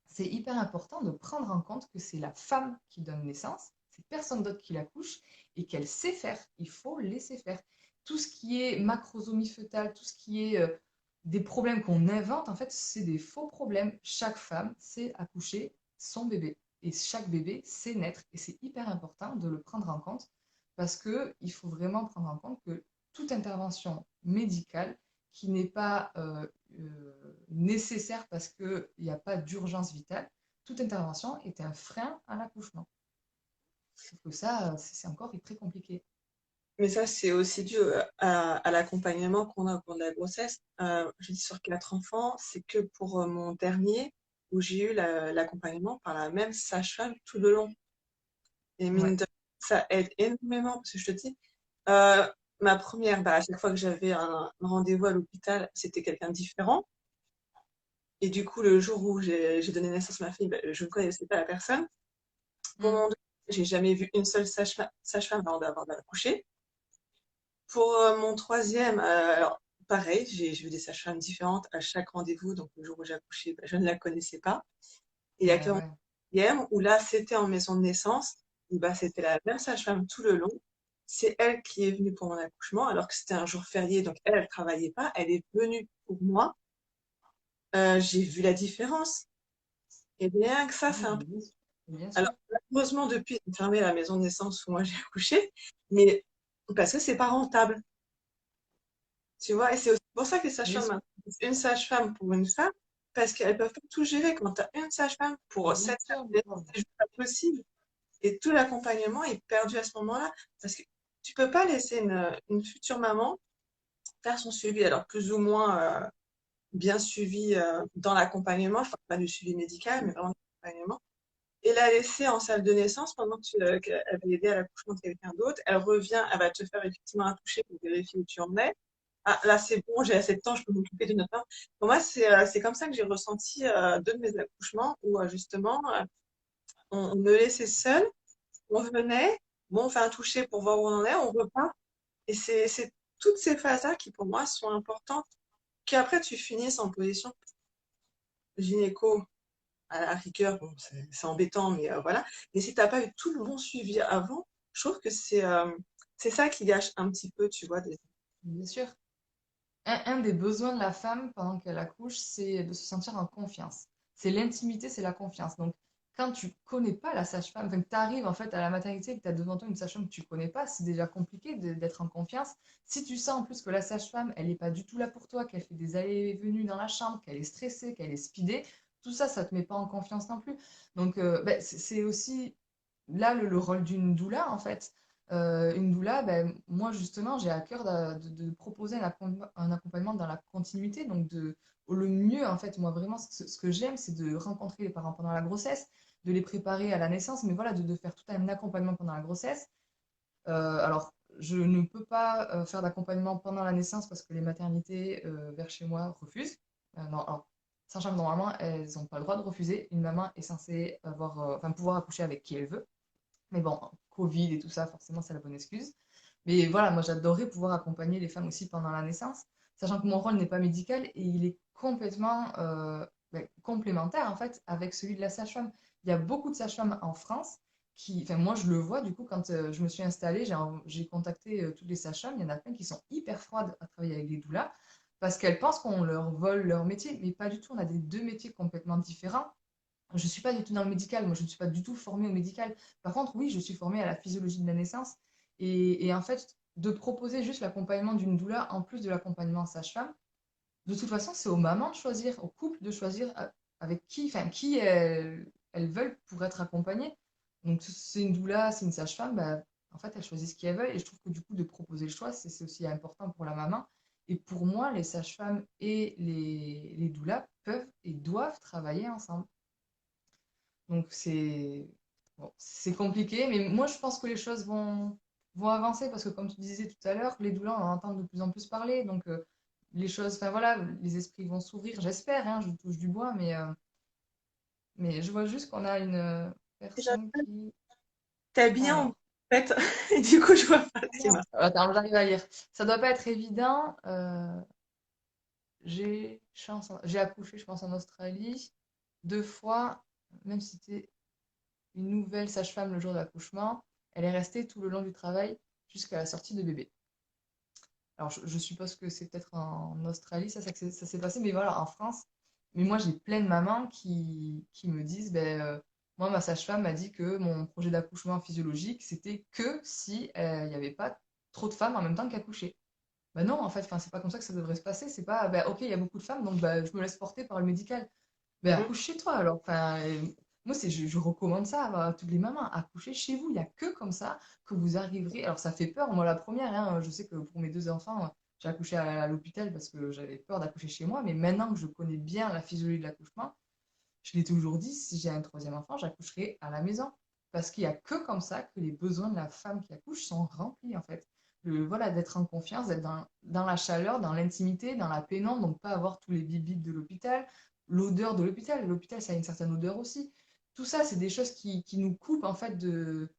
C'est hyper important de prendre en compte que c'est la femme qui donne naissance, c'est personne d'autre qui l'accouche et qu'elle sait faire. Il faut laisser faire. Tout ce qui est macrosomie fœtale, tout ce qui est des problèmes qu'on invente, en fait, c'est des faux problèmes. Chaque femme sait accoucher son bébé. Et chaque bébé sait naître. Et c'est hyper important de le prendre en compte parce qu'il faut vraiment prendre en compte que toute intervention médicale qui n'est pas nécessaire parce qu'il n'y a pas d'urgence vitale, toute intervention est un frein à l'accouchement. Sauf que ça, c'est encore très compliqué. Mais ça, c'est aussi dû à l'accompagnement qu'on a au cours de la grossesse. Je dis sur 4 enfants, c'est que pour mon dernier, où j'ai eu l'accompagnement par la même sage-femme tout le long. Et mine Ouais. de rien, ça aide énormément, parce que je te dis, euh, ma première, bah, à chaque fois que j'avais un rendez-vous à l'hôpital, c'était quelqu'un de différent. Et du coup, le jour où j'ai donné naissance à ma fille, bah, je ne connaissais pas la personne. Pour Mm. mon deuxième, j'ai jamais vu une seule sage-femme avant d'avoir accouché. Pour mon troisième, alors pareil, j'ai vu des sages-femmes différentes à chaque rendez-vous. Donc le jour où j'ai accouché, bah, je ne la connaissais pas. Et il y a que Ben mon ouais. quatrième où là, c'était en maison de naissance. Et bah, c'était la même sage-femme tout le long. C'est elle qui est venue pour mon accouchement, alors que c'était un jour férié. Donc elle, elle travaillait pas. Elle est venue pour moi. J'ai vu la différence. Et bien que ça, Oui, c'est un peu. bien sûr. Bien Alors, sûr. heureusement, depuis, ils ont fermé la maison de naissance où moi j'ai accouché. Mais parce que c'est pas rentable. Tu vois, et c'est aussi pour ça que les Bien sages-femmes, sûr. maintenant, c'est une sage-femme pour une femme, parce qu'elles peuvent pas tout gérer. Quand tu as une sage-femme pour Bien 7 femmes, sûr. c'est juste pas possible. Et tout l'accompagnement est perdu à ce moment-là. Parce que tu peux pas laisser une future maman faire son suivi, alors plus ou moins bien suivi dans l'accompagnement, je parle pas du suivi médical, mais vraiment l'accompagnement, et la laisser en salle de naissance pendant qu'elle va aider à l'accouchement de quelqu'un d'autre. Elle revient, elle va te faire effectivement un toucher pour vérifier où tu en es. Ah, là, c'est bon, j'ai assez de temps, je peux m'occuper de notre part. Pour moi, c'est comme ça que j'ai ressenti deux de mes accouchements où justement, on me laissait seule, on venait, bon, on fait un toucher pour voir où on en est, on repart. Et c'est toutes ces phases-là qui, pour moi, sont importantes. Qu'après, tu finisses en position gynéco, à la rigueur, bon, c'est embêtant, mais voilà. Mais si tu n'as pas eu tout le bon suivi avant, je trouve que c'est ça qui gâche un petit peu, tu vois. Bien sûr. Un des besoins de la femme pendant qu'elle accouche, c'est de se sentir en confiance. C'est l'intimité, c'est la confiance. Donc, quand tu connais pas la sage-femme, enfin, que tu arrives en fait à la maternité et que tu as devant toi une sage-femme que tu connais pas, c'est déjà compliqué d'être en confiance. Si tu sens en plus que la sage-femme, elle n'est pas du tout là pour toi, qu'elle fait des allées et venues dans la chambre, qu'elle est stressée, qu'elle est speedée, tout ça, ça te met pas en confiance non plus. Donc, ben, c'est aussi là le rôle d'une doula en fait. Une doula, ben, moi justement, j'ai à cœur de proposer un accompagnement dans la continuité, donc le mieux en fait, moi vraiment, ce que j'aime, c'est de rencontrer les parents pendant la grossesse, de les préparer à la naissance, mais voilà, de faire tout un accompagnement pendant la grossesse. Alors, je ne peux pas faire d'accompagnement pendant la naissance parce que les maternités vers chez moi refusent. Non, alors, sachant que normalement, elles n'ont pas le droit de refuser. Une maman est censée avoir, enfin, pouvoir accoucher avec qui elle veut. Mais bon, Covid et tout ça, forcément, c'est la bonne excuse. Mais voilà, moi, j'adorerais pouvoir accompagner les femmes aussi pendant la naissance, sachant que mon rôle n'est pas médical et il est complètement complémentaire, en fait, avec celui de la sage-femme. Il y a beaucoup de sages-femmes en France qui, enfin, moi, je le vois, du coup, quand je me suis installée, j'ai contacté toutes les sages-femmes, il y en a plein qui sont hyper froides à travailler avec des doulas parce qu'elles pensent qu'on leur vole leur métier, mais pas du tout, on a des deux métiers complètement différents. Je ne suis pas du tout dans le médical, moi je ne suis pas du tout formée au médical. Par contre, oui, je suis formée à la physiologie de la naissance. Et en fait, de proposer juste l'accompagnement d'une doula en plus de l'accompagnement sage-femme, de toute façon, c'est aux mamans de choisir, aux couples de choisir avec qui, enfin, qui elles veulent pour être accompagnées. Donc, si c'est une doula, c'est une sage-femme, bah, en fait, elles choisissent qui elles veulent. Et je trouve que du coup, de proposer le choix, c'est aussi important pour la maman. Et pour moi, les sages-femmes et les doulas peuvent et doivent travailler ensemble. Donc c'est compliqué, mais moi je pense que les choses vont avancer parce que comme tu disais tout à l'heure, les douleurs on en entend de plus en plus parler, donc les choses, enfin voilà, les esprits vont s'ouvrir, j'espère, hein, je touche du bois, mais je vois juste qu'on a une personne qui... T'es bien en Alors, fait, et du coup, je vois pas ce qui bien. Attends, j'arrive à lire. Ça doit pas être évident. J'ai accouché, je pense, en Australie, 2 fois, même si c'était une nouvelle sage-femme le jour de l'accouchement. Elle est restée tout le long du travail jusqu'à la sortie de bébé. Alors, je suppose que c'est peut-être en Australie, ça s'est passé, mais voilà, en France. Mais moi, j'ai plein de mamans qui me disent, ben, moi, ma sage-femme m'a dit que mon projet d'accouchement physiologique, c'était que si il n'y avait pas trop de femmes en même temps qui accouchaient. Ben non, en fait, enfin, c'est pas comme ça que ça devrait se passer. C'est pas, ben, ok, il y a beaucoup de femmes, donc ben, je me laisse porter par le médical. Ben, Mhm. accouche chez toi alors. Enfin, moi, je recommande ça à toutes les mamans. Accouchez chez vous. Il n'y a que comme ça que vous arriverez. Alors, ça fait peur, moi, la première. Hein, je sais que pour mes deux enfants, j'ai accouché à l'hôpital parce que j'avais peur d'accoucher chez moi. Mais maintenant que je connais bien la physiologie de l'accouchement, je l'ai toujours dit, si j'ai un troisième enfant, j'accoucherai à la maison. Parce qu'il n'y a que comme ça que les besoins de la femme qui accouche sont remplis, en fait. Voilà, d'être en confiance, d'être dans la chaleur, dans l'intimité, dans la pénombre, donc pas avoir tous les bip de l'hôpital, l'odeur de l'hôpital. L'hôpital, ça a une certaine odeur aussi. Tout ça, c'est des choses qui nous coupent, en fait, de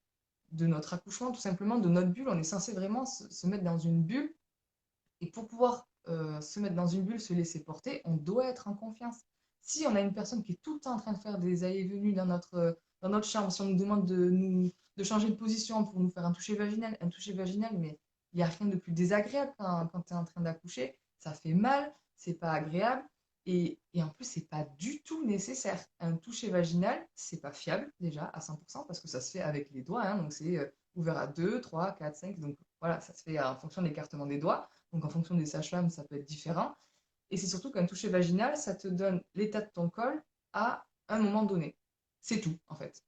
notre accouchement, tout simplement, de notre bulle. On est censé vraiment se mettre dans une bulle. Et pour pouvoir se mettre dans une bulle, se laisser porter, on doit être en confiance. Si on a une personne qui est tout le temps en train de faire des allées et venues dans notre chambre, si on nous demande de changer de position pour nous faire un toucher vaginal, mais il n'y a rien de plus désagréable quand tu es en train d'accoucher. Ça fait mal, c'est pas agréable. Et en plus, c'est pas du tout nécessaire. Un toucher vaginal, c'est pas fiable déjà à 100% parce que ça se fait avec les doigts. Hein, donc c'est ouvert à 2, 3, 4, 5. Donc voilà, ça se fait en fonction de l'écartement des doigts. Donc, en fonction des sages-femmes, ça peut être différent. Et c'est surtout qu'un toucher vaginal, ça te donne l'état de ton col à un moment donné. C'est tout, en fait.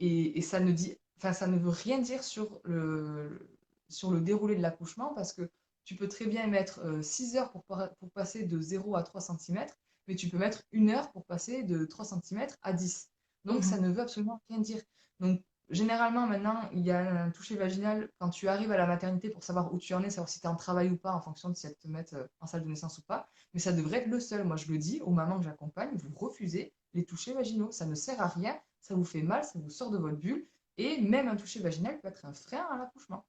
Et ça ne dit, enfin, ça ne veut rien dire sur le déroulé de l'accouchement parce que tu peux très bien mettre 6 heures pour passer de 0 à 3 centimètres, mais tu peux mettre 1 heure pour passer de 3 centimètres à 10. Donc, ça Mhm. ne veut absolument rien dire. Donc, généralement, maintenant, il y a un toucher vaginal quand tu arrives à la maternité pour savoir où tu en es, savoir si tu es en travail ou pas, en fonction de si elles te mettent en salle de naissance ou pas. Mais ça devrait être le seul. Moi, je le dis aux mamans que j'accompagne, vous refusez les touchés vaginaux. Ça ne sert à rien, ça vous fait mal, ça vous sort de votre bulle. Et même un toucher vaginal peut être un frein à l'accouchement.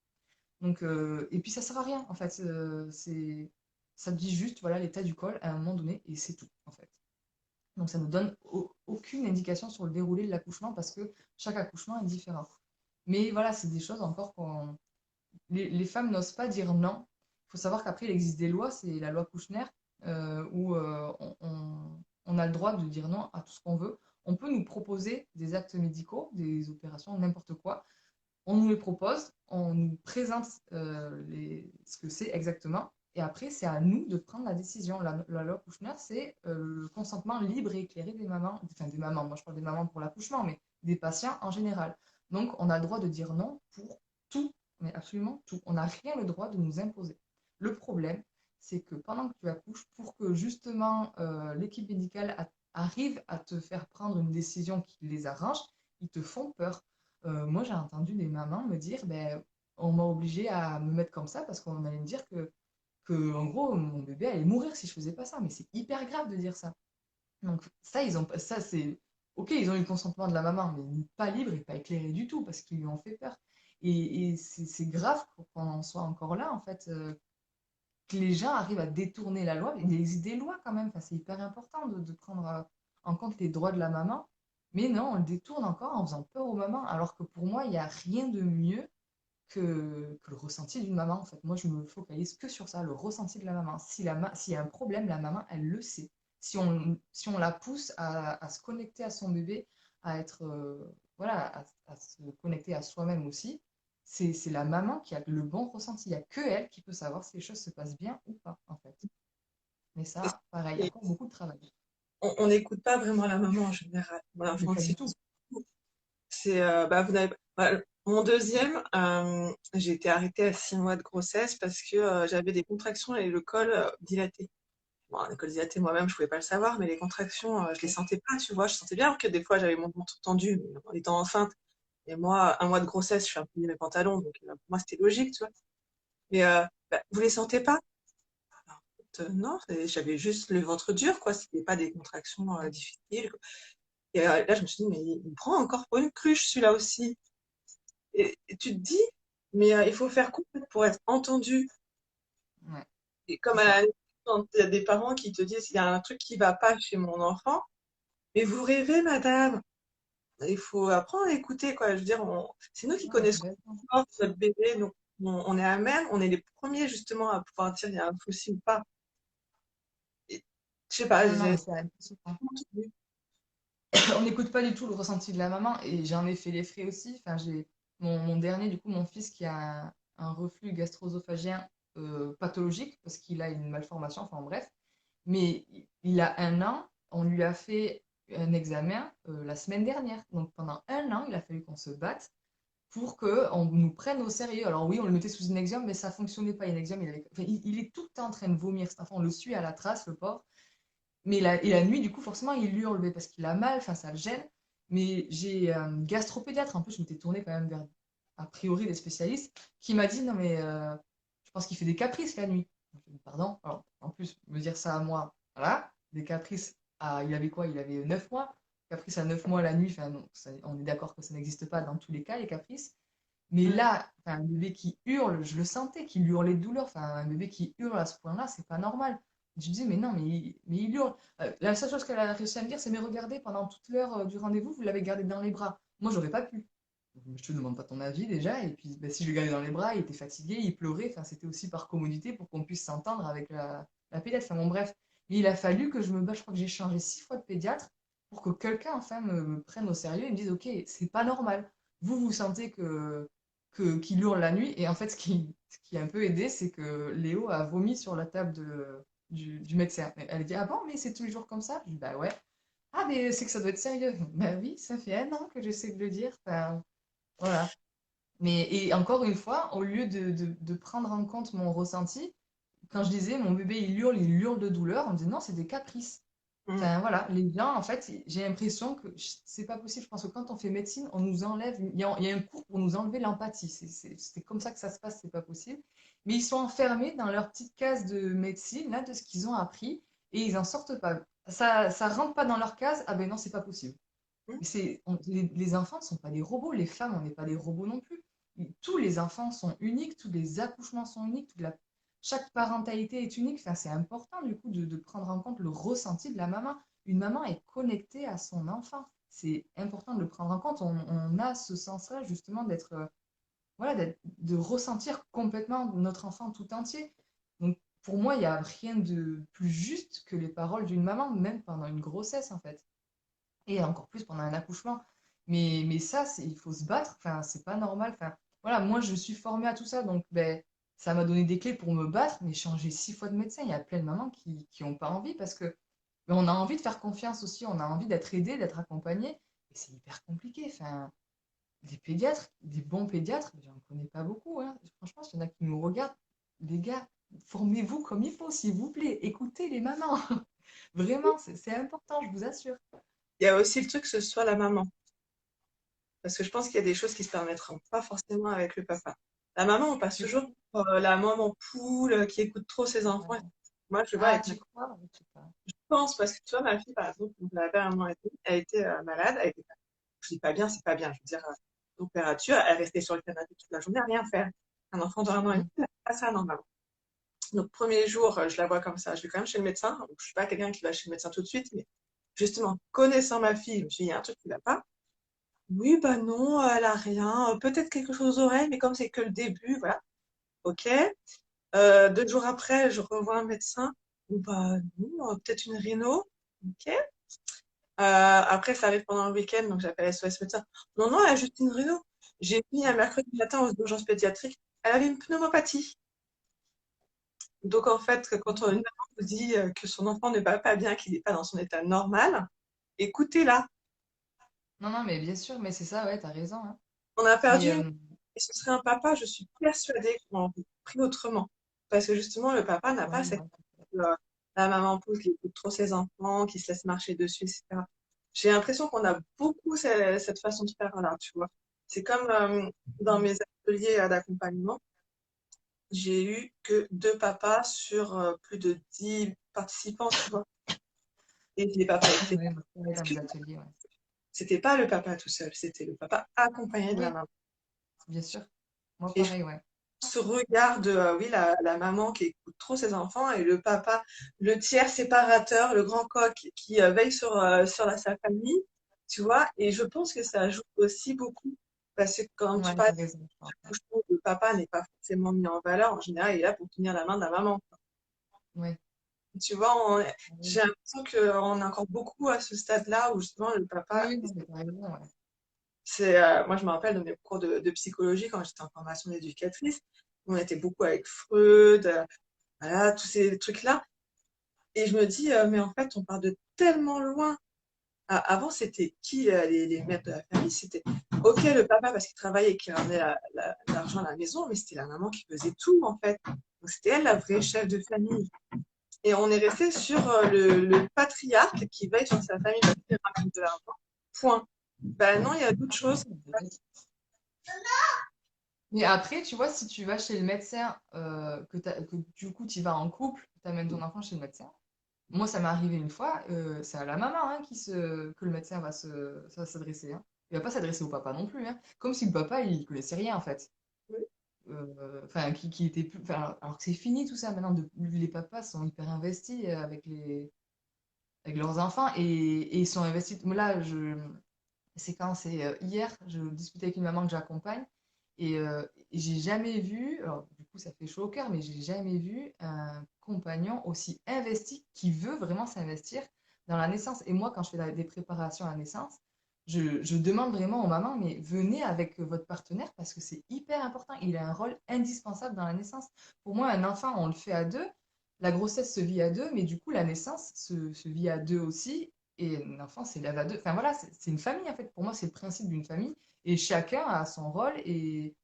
Donc, et puis ça sert à rien, en fait. Ça dit juste voilà l'état du col à un moment donné et c'est tout, en fait. Donc ça ne donne aucune indication sur le déroulé de l'accouchement parce que chaque accouchement est différent. Mais voilà, c'est des choses encore qu'on... Les femmes n'osent pas dire non. Il faut savoir qu'après, il existe des lois, c'est la loi Kouchner, où on a le droit de dire non à tout ce qu'on veut. On peut nous proposer des actes médicaux, des opérations, n'importe quoi. On nous les propose, on nous présente ce que c'est exactement, et après, c'est à nous de prendre la décision. La loi Kouchner, c'est le consentement libre et éclairé des mamans, enfin des mamans, moi je parle des mamans pour l'accouchement, mais des patients en général. Donc, on a le droit de dire non pour tout, mais absolument tout. On n'a rien le droit de nous imposer. Le problème, c'est que pendant que tu accouches, pour que justement l'équipe médicale arrive à te faire prendre une décision qui les arrange, ils te font peur. Moi, j'ai entendu des mamans me dire, ben, on m'a obligé à me mettre comme ça parce qu'on allait me dire en gros, mon bébé allait mourir si je faisais pas ça. Mais c'est hyper grave de dire ça. Donc ça, ça c'est, ok, ils ont eu le consentement de la maman, mais pas libre et pas éclairé du tout parce qu'ils lui ont fait peur. Et c'est grave qu'on en soit encore là, en fait, que les gens arrivent à détourner la loi. Il existe des lois quand même, enfin, c'est hyper important de prendre en compte les droits de la maman. Mais non, on le détourne encore en faisant peur aux mamans, alors que pour moi, il n'y a rien de mieux que le ressenti d'une maman. En fait, moi, je me focalise que sur ça, le ressenti de la maman. S'il y a un problème, la maman, elle le sait. Si on la pousse à se connecter à son bébé, à être, voilà, à se connecter à soi-même aussi, c'est la maman qui a le bon ressenti. Il n'y a que elle qui peut savoir si les choses se passent bien ou pas, en fait. Mais ça, pareil, il y a Et encore beaucoup de travail. on n'écoute pas vraiment la maman en général. Voilà, Mais pas franchement, du tout. c'est, bah, vous n'avez, bah, mon deuxième, j'ai été arrêtée à 6 mois de grossesse parce que j'avais des contractions et le col dilaté. Bon, le col dilaté, moi-même, je pouvais pas le savoir, mais les contractions, je les sentais pas, tu vois. Je sentais bien que des fois, j'avais mon ventre tendu, mais en étant enceinte. Et moi, 1 mois de grossesse, je fais un peu mes pantalons, donc pour moi, c'était logique, tu vois. Mais bah, vous les sentez pas? Non, j'avais juste le ventre dur, quoi. C'était pas des contractions difficiles. Et là, je me suis dit, mais il me prend encore pour une cruche, celui-là aussi. Et tu te dis, mais il faut faire quoi pour être entendu? Ouais, Et c'est comme à ça. la quand il y a des parents qui te disent, il y a un truc qui va pas chez mon enfant, mais vous rêvez, madame. Il faut apprendre à écouter, quoi. Je veux dire, c'est nous qui Ouais, connaissons complètement. le corps de notre bébé, donc on est amen, on est les premiers justement à pouvoir dire il y a un souci ou pas. Et, je sais pas, Non, non, j'ai mais c'est impressionnant. On n'écoute pas du tout le ressenti de la maman et j'en ai fait les frais aussi. Enfin, j'ai mon dernier, du coup, mon fils qui a un reflux gastro-œsophagien pathologique parce qu'il a une malformation, enfin bref. Mais il a 1 an, on lui a fait un examen la semaine dernière. Donc pendant 1 an, il a fallu qu'on se batte pour qu'on nous prenne au sérieux. Alors oui, on le mettait sous Inexium, mais ça fonctionnait pas. Inexium, enfin, il est tout le temps en train de vomir. Cet enfant, on le suit à la trace, le pauvre. Mais et la nuit, du coup, forcément, il hurle parce qu'il a mal, enfin, ça le gêne. Mais j'ai un gastropédiatre, en plus, je m'étais tournée quand même vers, a priori, des spécialistes, qui m'a dit, non, mais je pense qu'il fait des caprices la nuit. Pardon. Alors, en plus, me dire ça à moi, voilà, des caprices, il avait quoi? Il avait 9 mois. Caprice à 9 mois la nuit, enfin, non, on est d'accord que ça n'existe pas dans tous les cas, les caprices. Mais Mm. là, enfin, un bébé qui hurle, je le sentais, qu'il hurlait de douleur. Enfin, un bébé qui hurle à ce point-là, c'est pas normal. Je me disais, mais non, mais il hurle. La seule chose qu'elle a réussi à me dire, c'est, mais regardez, pendant toute l'heure du rendez-vous, vous l'avez gardé dans les bras. Moi, j'aurais pas pu. Je te demande pas ton avis déjà. Et puis, ben, si je le gardais dans les bras, il était fatigué, il pleurait. Enfin, c'était aussi par commodité pour qu'on puisse s'entendre avec la pédiatre. Enfin, bon, bref. Mais il a fallu que je me batte. Je crois que j'ai changé 6 fois de pédiatre pour que quelqu'un, enfin, me prenne au sérieux et me dise, OK, c'est pas normal. Vous sentez qu'il hurle la nuit. Et en fait, ce qui a un peu aidé, c'est que Léo a vomi sur la table du médecin. Elle dit, ah bon, mais c'est tous les jours comme ça? Je dis, bah ouais. Ah, mais c'est que ça doit être sérieux. Bah oui, ça fait 1 an que j'essaie de le dire. Enfin, voilà. Mais, et encore une fois, au lieu de prendre en compte mon ressenti, quand je disais mon bébé il hurle de douleur, on me disait non, c'est des caprices. Mm. Enfin voilà, les gens, en fait, j'ai l'impression que c'est pas possible. Je pense que quand on fait médecine, on nous enlève, il y a un cours pour nous enlever l'empathie. C'est comme ça que ça se passe, c'est pas possible. Mais ils sont enfermés dans leur petite case de médecine, là, de ce qu'ils ont appris, et ils en sortent pas. Ça rentre pas dans leur case, ah ben non, c'est pas possible. Mm. Mais les enfants ne sont pas des robots, les femmes, on n'est pas des robots non plus. Tous les enfants sont uniques, tous les accouchements sont uniques, chaque parentalité est unique. Enfin, c'est important du coup de prendre en compte le ressenti de la maman. Une maman est connectée à son enfant. C'est important de le prendre en compte. On a ce sens-là justement voilà, de ressentir complètement notre enfant tout entier. Donc pour moi, il n'y a rien de plus juste que les paroles d'une maman, même pendant une grossesse en fait et encore plus pendant un accouchement. Mais ça, il faut se battre, enfin, c'est pas normal. Enfin, voilà, moi, je suis formée à tout ça, donc ben, ça m'a donné des clés pour me battre, mais changer 6 fois de médecin, il y a plein de mamans qui ont pas envie parce que ben, on a envie de faire confiance aussi, on a envie d'être aidé, d'être accompagné, et c'est hyper compliqué. Enfin, des pédiatres, des bons pédiatres, j'en connais pas beaucoup, hein. Franchement, s'il y en a qui nous regardent, les gars, formez-vous comme il faut, s'il vous plaît, écoutez les mamans. Vraiment, c'est important, je vous assure. Il y a aussi le truc que ce soit la maman. Parce que je pense qu'il y a des choses qui se permettront pas forcément avec le papa. La maman, on passe Tu toujours crois? pour la maman poule qui écoute trop ses enfants. Moi, je vois Ah, avec tu ma crois? Je sais pas. pense, parce que tu vois, ma fille, par exemple, quand elle avait 1 an et demi, elle était malade, elle était, je dis pas bien, c'est pas bien, je veux dire, température, elle restait sur le canapé toute la journée à rien faire. Un enfant de 1 an et demi, Mm. c'est pas ça normalement. Donc, premier jour, je la vois comme ça, je vais quand même chez le médecin. Donc, je suis pas quelqu'un qui va chez le médecin tout de suite, mais justement, connaissant ma fille, je me suis dit, il y a un truc qui va pas. Oui, bah non, elle a rien. Peut-être quelque chose aux oreilles, mais comme c'est que le début, voilà. Ok. 2 jours après, je revois un médecin. Ou bah non, peut-être une rhino. Ok. Après, ça arrive pendant le week-end, donc j'appelle SOS médecin. Non, non, elle a juste une rhino. J'ai mis un mercredi matin aux urgences pédiatriques. Elle avait une pneumopathie. Donc en fait, quand une maman vous dit que son enfant ne va pas bien, qu'il n'est pas dans son état normal, écoutez-la. Non, non, mais bien sûr, mais c'est ça, ouais, t'as raison, hein. On a perdu Mais une. Et ce serait un papa, je suis persuadée qu'on l'aurait pris autrement. Parce que justement, le papa n'a ouais, pas cette. non. La maman pousse qui écoute trop ses enfants, qui se laisse marcher dessus, etc. J'ai l'impression qu'on a beaucoup cette façon de faire là, tu vois. C'est comme dans mes ateliers d'accompagnement, j'ai eu que 2 papas sur plus de 10 participants, tu vois. Et les papas étaient. Ouais, moi, pareil Parce dans que mes ateliers, ouais. c'était pas le papa tout seul, c'était le papa accompagné de la Oui, maman. bien sûr. Moi, Et pareil, ouais. ce regard de, oui, la maman qui écoute trop ses enfants et le papa, le tiers séparateur, le grand coq qui veille sur sa famille, tu vois. Et je pense que ça joue aussi beaucoup. Parce que quand tu Ouais, parles t'as raison, je pense. d'accouchement, le papa n'est pas forcément mis en valeur. En général, il est là pour tenir la main de la maman. Ouais. Tu vois, Oui, j'ai l'impression qu'on est encore beaucoup à ce stade-là où justement le oui, papa, oui, non, mais t'as raison, ouais. moi je me rappelle de mes cours de psychologie quand j'étais en formation d'éducatrice, on était beaucoup avec Freud, voilà, tous ces trucs-là. Et je me dis, mais en fait, on part de tellement loin. Avant, c'était qui les mères de la famille? C'était ok le papa parce qu'il travaillait et qu'il ramenait l'argent à la maison, mais c'était la maman qui faisait tout en fait. Donc c'était elle la vraie chef de famille. Et on est resté sur le patriarche qui veille sur sa famille parce qu'il ramène de l'argent. Point. Ben non, il y a d'autres choses. Mais après, tu vois, si tu vas chez le médecin, que du coup tu vas en couple, tu amènes ton enfant chez le médecin. Moi, ça m'est arrivé une fois, c'est à la maman hein, que le médecin va s'adresser. Hein. Il va pas s'adresser au papa non plus. Hein. Comme si le papa, il connaissait rien en fait. Enfin, qui était plus. Enfin, alors que c'est fini tout ça. Maintenant, les papas sont hyper investis avec leurs enfants et ils sont investis. Moi, là, c'est quand c'est hier, je discutais avec une maman que j'accompagne et j'ai jamais vu, alors du coup ça fait chaud au cœur, mais j'ai jamais vu un compagnon aussi investi qui veut vraiment s'investir dans la naissance. Et moi, quand je fais des préparations à la naissance, je demande vraiment aux mamans, mais venez avec votre partenaire parce que c'est hyper important. Il a un rôle indispensable dans la naissance. Pour moi, un enfant, on le fait à deux. La grossesse se vit à deux, mais du coup, la naissance se vit à deux aussi. Et un enfant s'élève à deux. Enfin voilà, c'est une famille en fait. Pour moi, c'est le principe d'une famille. Et chacun a son rôle et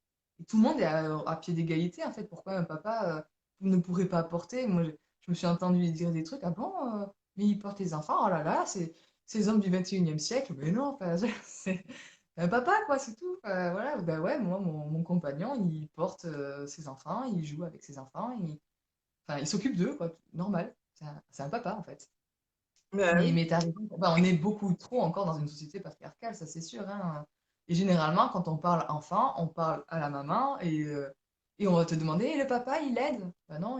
tout le monde est à pied d'égalité en fait. Pourquoi un papa ne pourrait pas porter? Moi, je me suis entendue lui dire des trucs. Ah bon, mais il porte les enfants. Oh là là, c'est ces hommes du 21e siècle. Mais non, enfin, c'est un papa quoi, c'est tout. Enfin, voilà, ben ouais, moi, mon compagnon, il porte ses enfants, il joue avec ses enfants, enfin, il s'occupe d'eux quoi, normal. C'est un papa en fait. Ben oui. Mais t'as raison. Enfin, on est beaucoup trop encore dans une société patriarcale, ça c'est sûr. Hein. Et généralement, quand on parle enfant, on parle à la maman et on va te demander, et le papa, il aide? Ben non,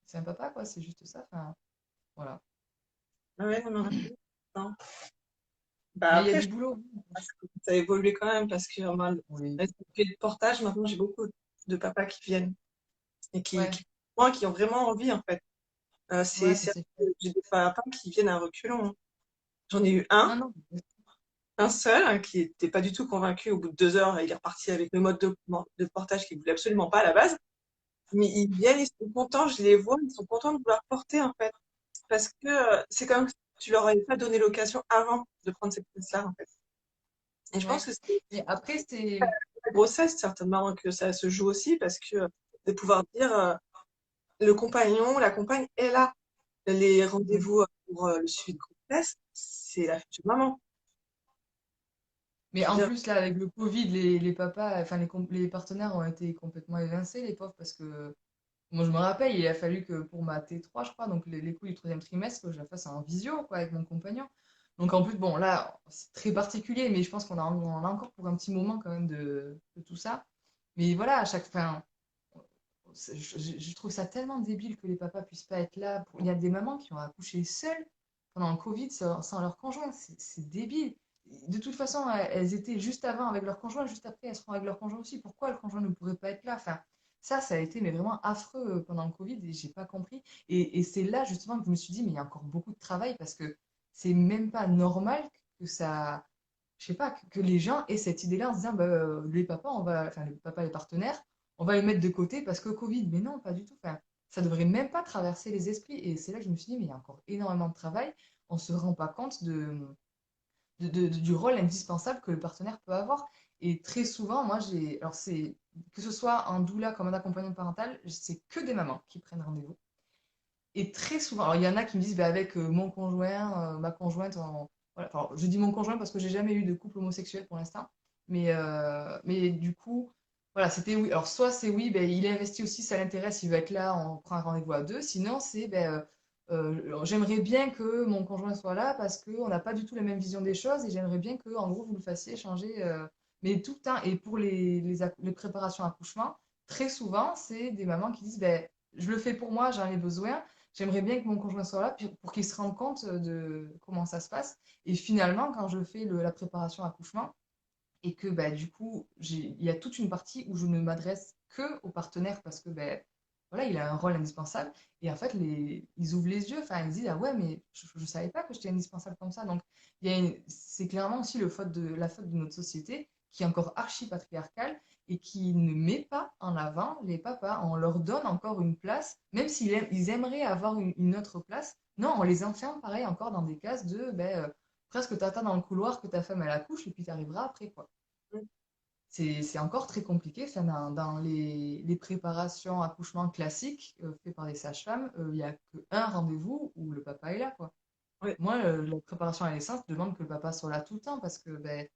c'est un papa, quoi, c'est juste ça. Enfin, voilà. Ah ouais, non, non, non. Bah Mais il y a après, du boulot. pense que ça a évolué quand même parce que moi, Oui. avec le portage, maintenant j'ai beaucoup de papas qui viennent et Ouais, qui ont vraiment envie en fait. ouais, ça c'est fait. J'ai des papas qui viennent à reculons. Hein. J'en ai eu Non, non. un seul hein, qui n'était pas du tout convaincu. Au bout de 2 heures, il est reparti avec le mode de portage qu'il voulait absolument pas à la base. Mais ils viennent, ils sont contents, je les vois, ils sont contents de vouloir porter en fait. Parce que c'est comme si tu leur avais pas donné l'occasion avant de prendre cette place-là en fait. Et je pense Ouais. que c'est Mais après, c'est. la grossesse certainement que ça se joue aussi parce que de pouvoir dire le compagnon, la compagne est là. Les Ouais. rendez-vous pour le suivi de grossesse, c'est la future maman. Mais Je veux en dire, plus, là, avec le Covid, les papas, enfin, les partenaires ont été complètement évincés, les pauvres, parce que moi, je me rappelle, il a fallu que pour ma T3, je crois, donc les coups du troisième trimestre, que je la fasse en visio, quoi, avec mon compagnon. Donc en plus, bon, là, c'est très particulier, mais je pense qu'on en a encore pour un petit moment quand même de tout ça. Mais voilà, à chaque fin, je trouve ça tellement débile que les papas puissent pas être là. Il y a des mamans qui ont accouché seules pendant le Covid sans leur conjoint. C'est débile. De toute façon, elles étaient juste avant avec leur conjoint, juste après, elles seront avec leur conjoint aussi. Pourquoi le conjoint ne pourrait pas être là? Enfin, ça a été mais vraiment affreux pendant le Covid et j'ai pas compris. Et c'est là justement que je me suis dit, mais il y a encore beaucoup de travail parce que c'est même pas normal que ça, je sais pas, que les gens aient cette idée-là en se disant, bah, les papas, enfin, les papas, les partenaires, on va les mettre de côté parce que Covid. Mais non, pas du tout. Enfin, ça devrait même pas traverser les esprits. Et c'est là que je me suis dit, mais il y a encore énormément de travail. On se rend pas compte du rôle indispensable que le partenaire peut avoir. Et très souvent, moi, alors que ce soit un doula comme un accompagnant parental, c'est que des mamans qui prennent rendez-vous. Et très souvent, alors il y en a qui me disent, bah, avec mon conjoint, ma conjointe, voilà. Enfin, je dis mon conjoint parce que j'ai jamais eu de couple homosexuel pour l'instant. Mais du coup, voilà, c'était oui. Alors soit c'est oui, ben, il est investi aussi, ça l'intéresse, il veut être là, on prend un rendez-vous à deux. Sinon, c'est ben, j'aimerais bien que mon conjoint soit là parce qu'on n'a pas du tout la même vision des choses et j'aimerais bien que, en gros, vous le fassiez changer. Mais tout le temps, et pour les préparations accouchement, très souvent, c'est des mamans qui disent, ben, je le fais pour moi, j'en ai besoin. J'aimerais bien que mon conjoint soit là pour qu'il se rende compte de comment ça se passe. Et finalement, quand je fais la préparation accouchement, et que bah, du coup, il y a toute une partie où je ne m'adresse que au partenaire parce que ben voilà, il a un rôle indispensable. Et en fait, ils ouvrent les yeux, enfin, ils disent, ah ouais, mais je ne savais pas que j'étais indispensable comme ça. Donc, c'est clairement aussi la faute de notre société qui est encore archi-patriarcale et qui ne met pas en avant les papas. On leur donne encore une place, même ils aimeraient avoir une autre place. Non, on les enferme pareil encore dans des cases de presque t'attends dans le couloir que ta femme elle accouche et puis t'arriveras après quoi. C'est encore très compliqué. Enfin, dans les préparations accouchement classiques faites par les sages-femmes, il n'y a qu'un rendez-vous où le papa est là, quoi. Oui. Moi, la préparation à la naissance demande que le papa soit là tout le temps parce que ben,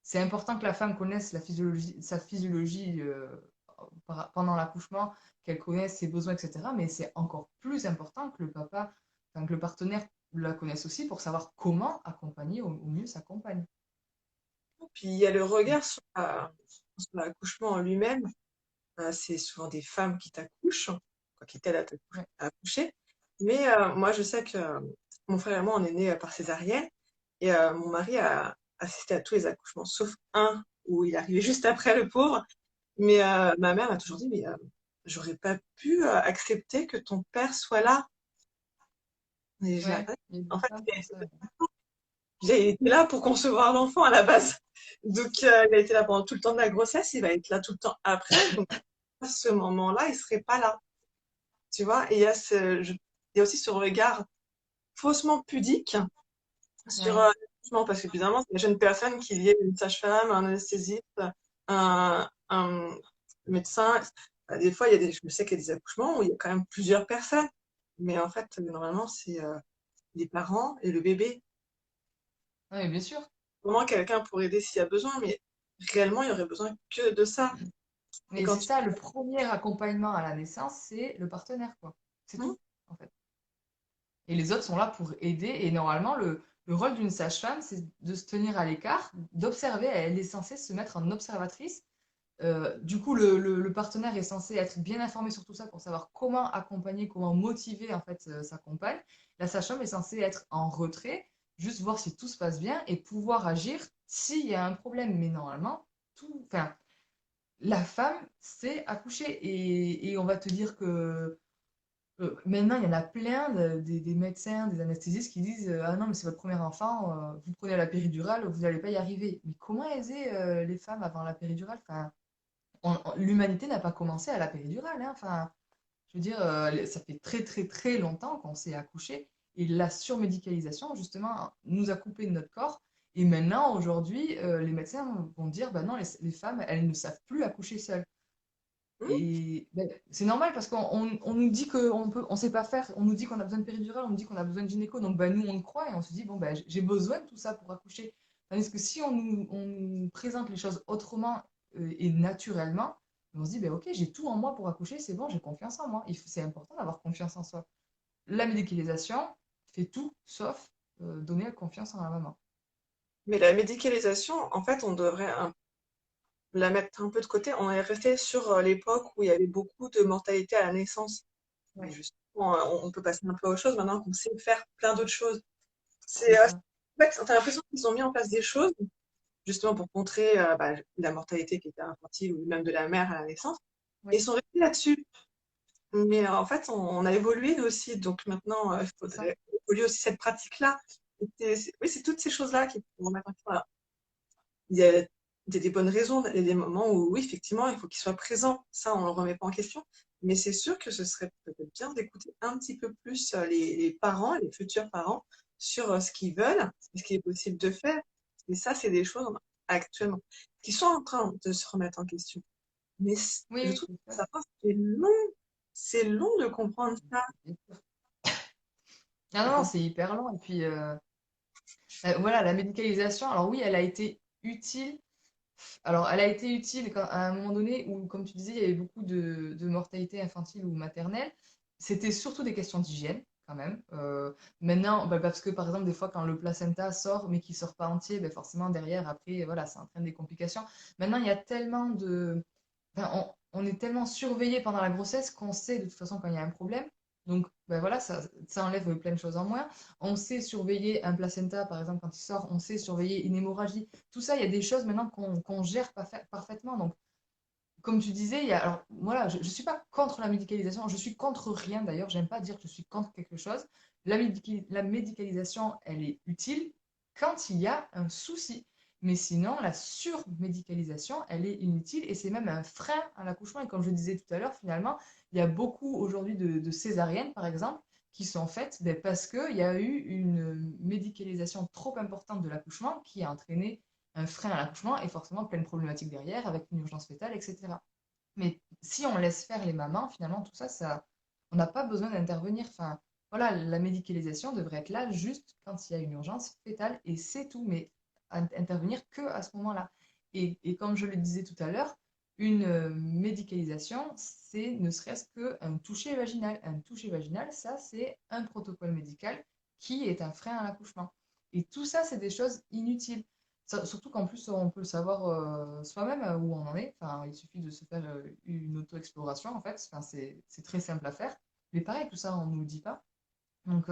c'est important que la femme connaisse sa physiologie pendant l'accouchement, qu'elle connaisse ses besoins, etc. Mais c'est encore plus important que le papa, enfin, que le partenaire la connaisse aussi pour savoir comment accompagner au mieux sa compagne. Puis il y a le regard sur l'accouchement en lui-même. C'est souvent des femmes qui t'accouchent, quoi, qui t'aident Ouais. à accoucher. Mais moi, je sais que mon frère et moi, on est nés par césarienne. Et mon mari a assisté à tous les accouchements, sauf un où il arrivait juste après, le pauvre. Mais ma mère m'a toujours dit, mais j'aurais pas pu accepter que ton père soit là. Et Ouais, il y a des en fait, femmes comme ça. il a été là pour concevoir l'enfant à la base. Donc, il a été là pendant tout le temps de la grossesse, il va être là tout le temps après. Donc, à ce moment-là, il serait pas là. Tu vois, et il y a aussi ce regard faussement pudique sur Ouais. l'accouchement, parce que évidemment, c'est une jeune personne qui liait une sage-femme, un anesthésiste, un médecin. Des fois, je sais qu'il y a des accouchements où il y a quand même plusieurs personnes, mais en fait, normalement, c'est les parents et le bébé. Ouais, mais bien sûr. Comment quelqu'un pour aider s'il y a besoin, mais réellement, il y aurait besoin que de ça. Et Mais quand c'est ça, le premier accompagnement à la naissance, c'est le partenaire, quoi. C'est Hum, tout, en fait. Et les autres sont là pour aider. Et normalement, le rôle d'une sage-femme, c'est de se tenir à l'écart, d'observer. Elle est censée se mettre en observatrice. Du coup, le partenaire est censé être bien informé sur tout ça pour savoir comment accompagner, comment motiver en fait sa compagne. La sage-femme est censée être en retrait, juste voir si tout se passe bien et pouvoir agir s'il y a un problème. Mais normalement, enfin, la femme sait accoucher et on va te dire que maintenant il y en a plein des médecins, des anesthésistes qui disent ah non mais c'est votre premier enfant, vous prenez la péridurale, vous n'allez pas y arriver. Mais comment aiser les femmes avant la péridurale? Enfin, l'humanité n'a pas commencé à la péridurale, hein. Enfin, je veux dire, ça fait très très très longtemps qu'on s'est accouché et la surmédicalisation, justement, nous a coupé de notre corps. Et maintenant, aujourd'hui, les médecins vont dire, bah non, les femmes, elles ne savent plus accoucher seules. hum. Et ben, c'est normal parce qu'on nous dit on sait pas faire, on nous dit qu'on a besoin de péridurale, on nous dit qu'on a besoin de gynéco, donc ben, nous on le croit et on se dit, bon, ben, j'ai besoin de tout ça pour accoucher. Tandis que si on nous présente les choses autrement et naturellement, on se dit, ben, ok, j'ai tout en moi pour accoucher, c'est bon, j'ai confiance en moi. C'est important d'avoir confiance en soi. La médicalisation fait tout sauf donner la confiance en la maman. Mais la médicalisation, en fait, on devrait la mettre un peu de côté. On est resté sur l'époque où il y avait beaucoup de mortalité à la naissance. Mais Ouais, justement, on peut passer un peu à autre chose maintenant qu'on sait faire plein d'autres choses. c'est ça. En fait, t'as l'impression qu'ils ont mis en place des choses justement pour contrer la mortalité qui était infantile ou même de la mère à la naissance. Et Oui, ils sont restés là-dessus. Mais en fait, on a évolué nous aussi. Donc maintenant, il c'est ça. faudrait évoluer aussi cette pratique-là. Oui, c'est toutes ces choses-là qui vont mettre en place. Il y a, il y a des bonnes raisons, il y a des moments où oui, effectivement, il faut qu'il soit présent. Ça, on ne le remet pas en question. Mais c'est sûr que ce serait peut-être bien d'écouter un petit peu plus les parents, les futurs parents, sur ce qu'ils veulent, ce qui est possible de faire. Et ça, c'est des choses actuellement qui sont en train de se remettre en question. Mais je Oui, trouve c'est que ça. ça passe, c'est long. C'est long de comprendre ça. Ah non, c'est hyper lent. Et puis, voilà, la médicalisation, alors oui, elle a été utile. Alors, elle a été utile à un moment donné où, comme tu disais, il y avait beaucoup de mortalité infantile ou maternelle. C'était surtout des questions d'hygiène, quand même. Maintenant, bah, parce que, par exemple, des fois, quand le placenta sort, mais qu'il sort pas entier, bah, forcément, derrière, après, voilà, ça entraîne des complications. Maintenant, il y a tellement de... Enfin, on est tellement surveillé pendant la grossesse qu'on sait, de toute façon, quand il y a un problème. Donc, ben voilà, ça enlève plein de choses en moins. On sait surveiller un placenta, par exemple, quand il sort, on sait surveiller une hémorragie. Tout ça, il y a des choses maintenant qu'on gère parfaitement. Donc, comme tu disais, alors voilà, je ne suis pas contre la médicalisation, je suis contre rien d'ailleurs, j'aime pas dire que je suis contre quelque chose. La médicalisation, elle est utile quand il y a un souci. Mais sinon, la surmédicalisation, elle est inutile et c'est même un frein à l'accouchement. Et comme je disais tout à l'heure, finalement, il y a beaucoup aujourd'hui de césariennes, par exemple, qui sont faites parce qu'il y a eu une médicalisation trop importante de l'accouchement qui a entraîné un frein à l'accouchement et forcément plein de problématiques derrière avec une urgence fétale, etc. Mais si on laisse faire les mamans, finalement, tout ça, on n'a pas besoin d'intervenir. Enfin, voilà, la médicalisation devrait être là juste quand il y a une urgence fétale et c'est tout, mais intervenir que à ce moment-là. Et comme je le disais tout à l'heure, une médicalisation, c'est ne serait-ce qu'un toucher vaginal. Un toucher vaginal, ça, c'est un protocole médical qui est un frein à l'accouchement. Et tout ça, c'est des choses inutiles. Surtout qu'en plus, on peut le savoir soi-même où on en est. Enfin, il suffit de se faire une auto-exploration, en fait. Enfin, c'est très simple à faire. Mais pareil, tout ça, on ne nous le dit pas. Donc,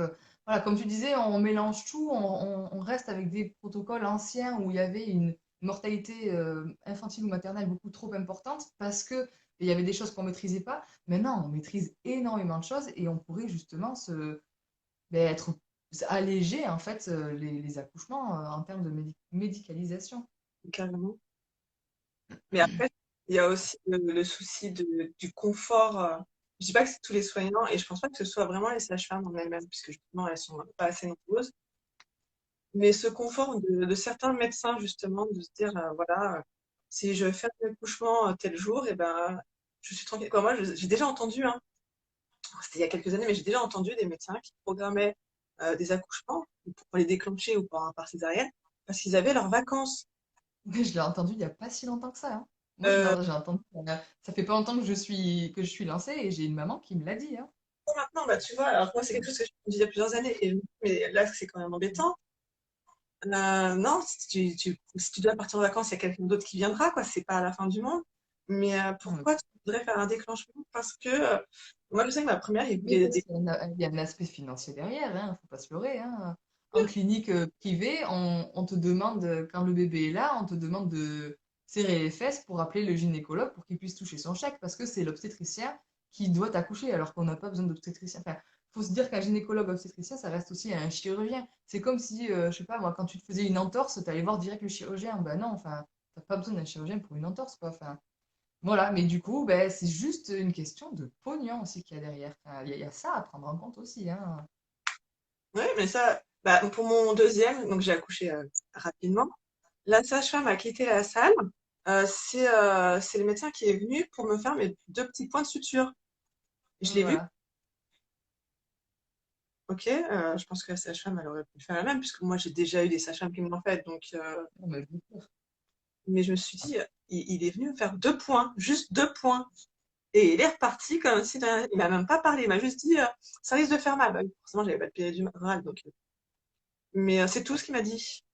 voilà, comme tu disais, on mélange tout. On reste avec des protocoles anciens où il y avait une mortalité infantile ou maternelle beaucoup trop importante parce que il y avait des choses qu'on ne maîtrisait pas. Maintenant, on maîtrise énormément de choses et on pourrait justement être alléger en fait les accouchements en termes de médicalisation. carrément. Mais après, il y a aussi le souci du confort. Je dis pas que c'est tous les soignants, et je pense pas que ce soit vraiment les sages-femmes en elles-mêmes, puisque justement, elles sont pas assez nombreuses. Mais ce confort de certains médecins, justement, de se dire, voilà, si je fais un accouchement tel jour, et ben, je suis tranquille. Quoi, moi, j'ai déjà entendu, hein, c'était il y a quelques années, mais j'ai déjà entendu des médecins qui programmaient des accouchements pour les déclencher ou par césarienne, parce qu'ils avaient leurs vacances. Mais je l'ai entendu il n'y a pas si longtemps que ça, hein. Moi, Euh, j'ai entendu, ça fait pas longtemps que je suis lancée et j'ai une maman qui me l'a dit, hein. Maintenant, bah, tu vois, alors moi, c'est quelque chose que je me dis il y a plusieurs années, et je me dis, mais là, c'est quand même embêtant. Non, si tu dois partir en vacances, il y a quelqu'un d'autre qui viendra, quoi. C'est pas la fin du monde. Mais Non, mais pourquoi tu voudrais faire un déclenchement? Parce que moi, je sais que ma première, il mais voulait parce qu'il y a un aspect financier derrière, hein, faut pas se leurrer, hein. En clinique privée, on te demande, quand le bébé est là, on te demande de serrer les fesses pour appeler le gynécologue pour qu'il puisse toucher son chèque parce que c'est l'obstétricien qui doit accoucher alors qu'on n'a pas besoin d'obstétricien. Enfin, faut se dire qu'un gynécologue obstétricien, ça reste aussi un chirurgien. C'est comme si, je sais pas, moi, quand tu te faisais une entorse, tu allais voir direct le chirurgien. Ben non, enfin, t'as pas besoin d'un chirurgien pour une entorse, quoi. Enfin, voilà, mais du coup, ben, c'est juste une question de pognon aussi qu'il y a derrière. Enfin, il y a ça à prendre en compte aussi, hein. Ouais, mais ça, bah, pour mon deuxième, donc j'ai accouché rapidement. La sage-femme a quitté la salle. C'est le médecin qui est venu pour me faire mes deux petits points de suture. Je l'ai vu, Voilà. ok. Je pense que la sage-femme, elle aurait pu faire la même, puisque moi, j'ai déjà eu des sages-femmes qui me l'ont fait. Donc, Non, mais bien sûr. mais je me suis dit, il est venu me faire deux points, juste deux points. Et il est reparti comme si il m'a même pas parlé. Il m'a juste dit, ça risque de faire mal. Bah, oui, forcément, j'avais pas de péridurale, donc. Mais c'est tout ce qu'il m'a dit.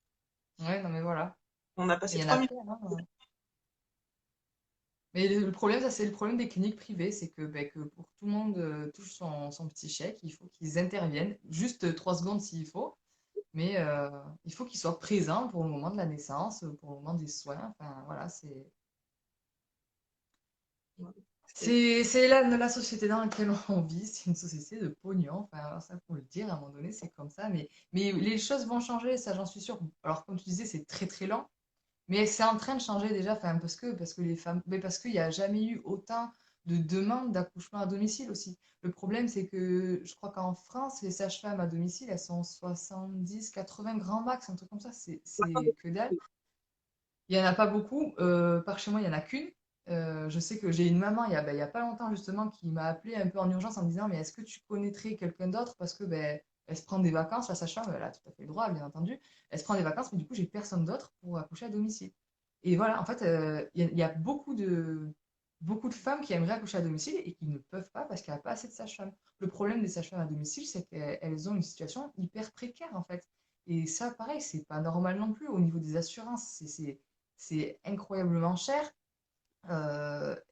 Ouais, non, mais voilà. On a Il passé y en trois a minutes. plein, hein. Mais le problème, ça, c'est le problème des cliniques privées, c'est que, ben, que pour que tout le monde touche son petit chèque, il faut qu'ils interviennent, juste 3 secondes s'il faut, mais il faut qu'ils soient présents pour le moment de la naissance, pour le moment des soins. Enfin, voilà, C'est- c'est la société dans laquelle on vit, c'est une société de pognon. Enfin, ça, faut le dire, à un moment donné, c'est comme ça. Mais les choses vont changer, ça, j'en suis sûre. Alors, comme tu disais, c'est très très lent. Mais c'est en train de changer déjà, enfin, parce que les femmes, mais parce qu'il n'y a jamais eu autant de demandes d'accouchement à domicile aussi. Le problème, c'est que je crois qu'en France, les sages-femmes à domicile, elles sont 70, 80 grands max, un truc comme ça, c'est que dalle. Il n'y en a pas beaucoup. Par chez moi, il n'y en a qu'une. Je sais que j'ai une maman, il y a pas longtemps justement, qui m'a appelé un peu en urgence en me disant, mais est-ce que tu connaîtrais quelqu'un d'autre? Parce que ben, elle se prend des vacances, la sage-femme, elle a tout à fait le droit, bien entendu. Elle se prend des vacances, mais du coup, j'ai personne d'autre pour accoucher à domicile. Et voilà, en fait, il y a beaucoup de femmes qui aimeraient accoucher à domicile et qui ne peuvent pas parce qu'il n'y a pas assez de sages-femmes. Le problème des sages-femmes à domicile, c'est qu'elles ont une situation hyper précaire, en fait. Et ça, pareil, c'est pas normal non plus au niveau des assurances. C'est incroyablement cher.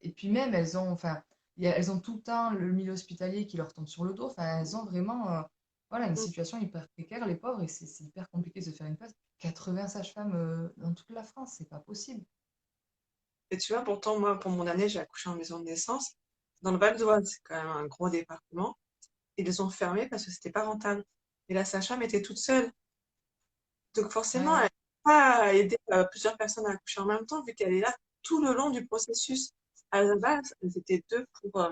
Et puis même, elles ont, enfin, elles ont tout le temps le milieu hospitalier qui leur tombe sur le dos. Enfin, elles ont vraiment voilà, une situation hyper précaire, les pauvres, et c'est hyper compliqué de se faire une place. 80 sages-femmes dans toute la France, c'est pas possible. Et tu vois, pourtant, moi, pour mon année, j'ai accouché en maison de naissance. Dans le Val d'Oise, c'est quand même un gros département. Ils les ont fermés parce que c'était pas rentable. Et la sage-femme était toute seule. Donc Ouais, forcément, elle ouais. ne peut pas aider plusieurs personnes à accoucher en même temps, vu qu'elle est là tout le long du processus. À la base, elles étaient deux pour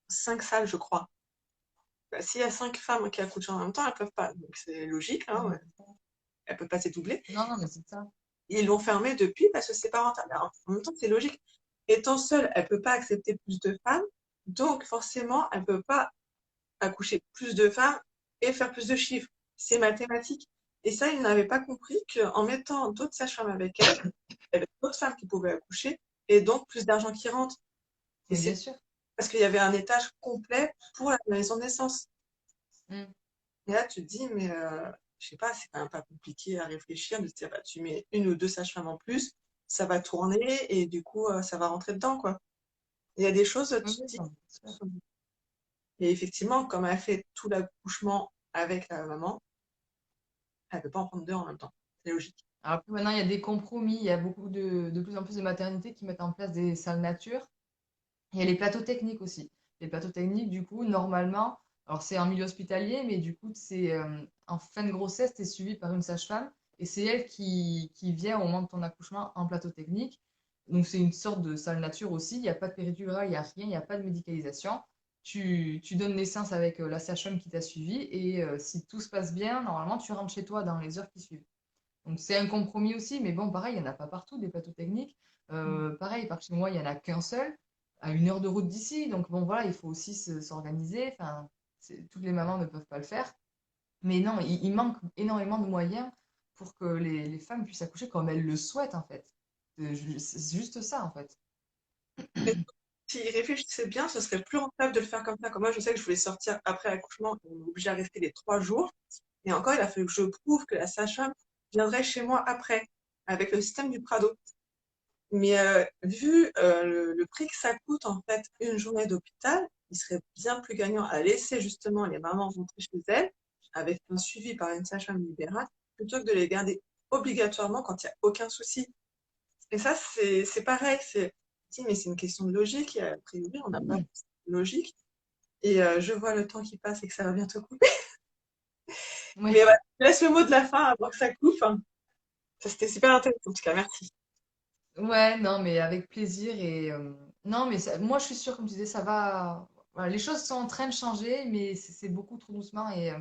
5 salles, je crois. Bah, s'il y a 5 femmes qui accouchent en même temps, elles peuvent pas. Donc c'est logique, hein, Non, ouais. Elles peuvent pas se doubler. non, non, mais c'est ça. Ils l'ont fermée depuis parce que c'est pas rentable. Alors, en même temps, c'est logique. Étant seule, elle peut pas accepter plus de femmes. Donc forcément, elle peut pas accoucher plus de femmes et faire plus de chiffres. C'est mathématique. Et ça, ils n'avaient pas compris qu'en mettant d'autres sages-femmes avec elle, il y avait d'autres femmes qui pouvaient accoucher et donc plus d'argent qui rentre. Et Mais bien c'est sûr. parce qu'il y avait un étage complet pour la maison de naissance. Mm. Et là, tu te dis, mais je sais pas, c'est quand même pas compliqué à réfléchir, de se dire, bah, tu mets une ou deux sages-femmes en plus, ça va tourner et du coup, ça va rentrer dedans, quoi. Il y a des choses, Oui, tu oui, te dis. non, bien sûr. Et effectivement, comme elle fait tout l'accouchement avec la maman, elle peut pas en prendre deux en même temps. C'est logique. Alors après, maintenant, il y a des compromis. Il y a beaucoup de plus en plus de maternités qui mettent en place des salles nature. Il y a les plateaux techniques aussi. Les plateaux techniques, du coup, normalement, alors c'est en milieu hospitalier, mais du coup, c'est en fin de grossesse, tu es suivi par une sage-femme et c'est elle qui vient au moment de ton accouchement en plateau technique. Donc, c'est une sorte de salle nature aussi. Il n'y a pas de péridurale, il n'y a rien, il n'y a pas de médicalisation. Tu donnes naissance avec la sage-femme qui t'a suivi et si tout se passe bien, normalement, tu rentres chez toi dans les heures qui suivent. Donc, c'est un compromis aussi, mais bon, pareil, il n'y en a pas partout des plateaux techniques. Pareil, par chez moi, il n'y en a qu'un seul à 1 heure de route d'ici. Donc bon, voilà, il faut aussi s'organiser. Enfin, toutes les mamans ne peuvent pas le faire. Mais non, il manque énormément de moyens pour que les femmes puissent accoucher comme elles le souhaitent, en fait. C'est juste ça, en fait. Et s'ils réfléchissaient bien, ce serait plus rentable de le faire comme ça. Comme moi, je sais que je voulais sortir après l'accouchement, on est obligé à rester les 3 jours. Et encore, il a fallu que je prouve que la sage-femme viendrait chez moi après, avec le système du Prado. Mais vu le prix que ça coûte, en fait, une journée d'hôpital, il serait bien plus gagnant à laisser justement les mamans rentrer chez elles, avec un suivi par une sage-femme libérale, plutôt que de les garder obligatoirement quand il n'y a aucun souci. Et ça, c'est pareil. Si, mais c'est une question de logique. Et a priori, on n'a pas de logique. Et je vois le temps qui passe et que ça va bientôt couper. Oui, Mais voilà, je laisse le mot de la fin avant que ça coupe. Ça, c'était super intéressant. En tout cas, merci. ouais, non, mais avec plaisir. Et non, mais moi, je suis sûre, comme tu disais, ça va. Voilà, les choses sont en train de changer, mais c'est beaucoup trop doucement. Et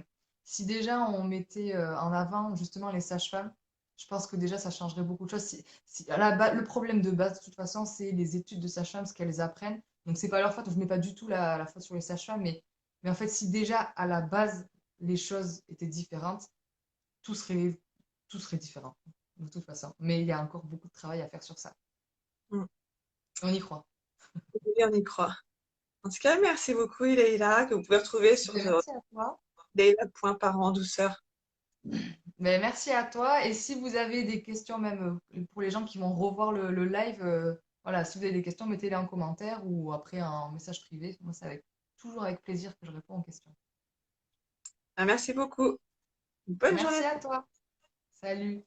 si déjà on mettait en avant justement les sages-femmes, je pense que déjà ça changerait beaucoup de choses. À le problème de base, de toute façon, c'est les études de sages-femmes, ce qu'elles apprennent. Donc, c'est pas leur faute. Je mets pas du tout la faute sur les sages-femmes, mais en fait, si déjà à la base les choses étaient différentes, tout serait, tout serait différent, de toute façon. Mais il y a encore beaucoup de travail à faire sur ça. Mm. On y croit. Et on y croit. En tout cas, merci beaucoup, Leïla, que vous pouvez retrouver sur Ben, merci à toi. leïla.parent-douceur. Ben, merci à toi. Et si vous avez des questions, même pour les gens qui vont revoir le live, voilà, si vous avez des questions, mettez-les en commentaire ou après en message privé. Moi, toujours avec plaisir que je réponds aux questions. Ah, merci beaucoup. Bonne journée. Merci à toi. Salut.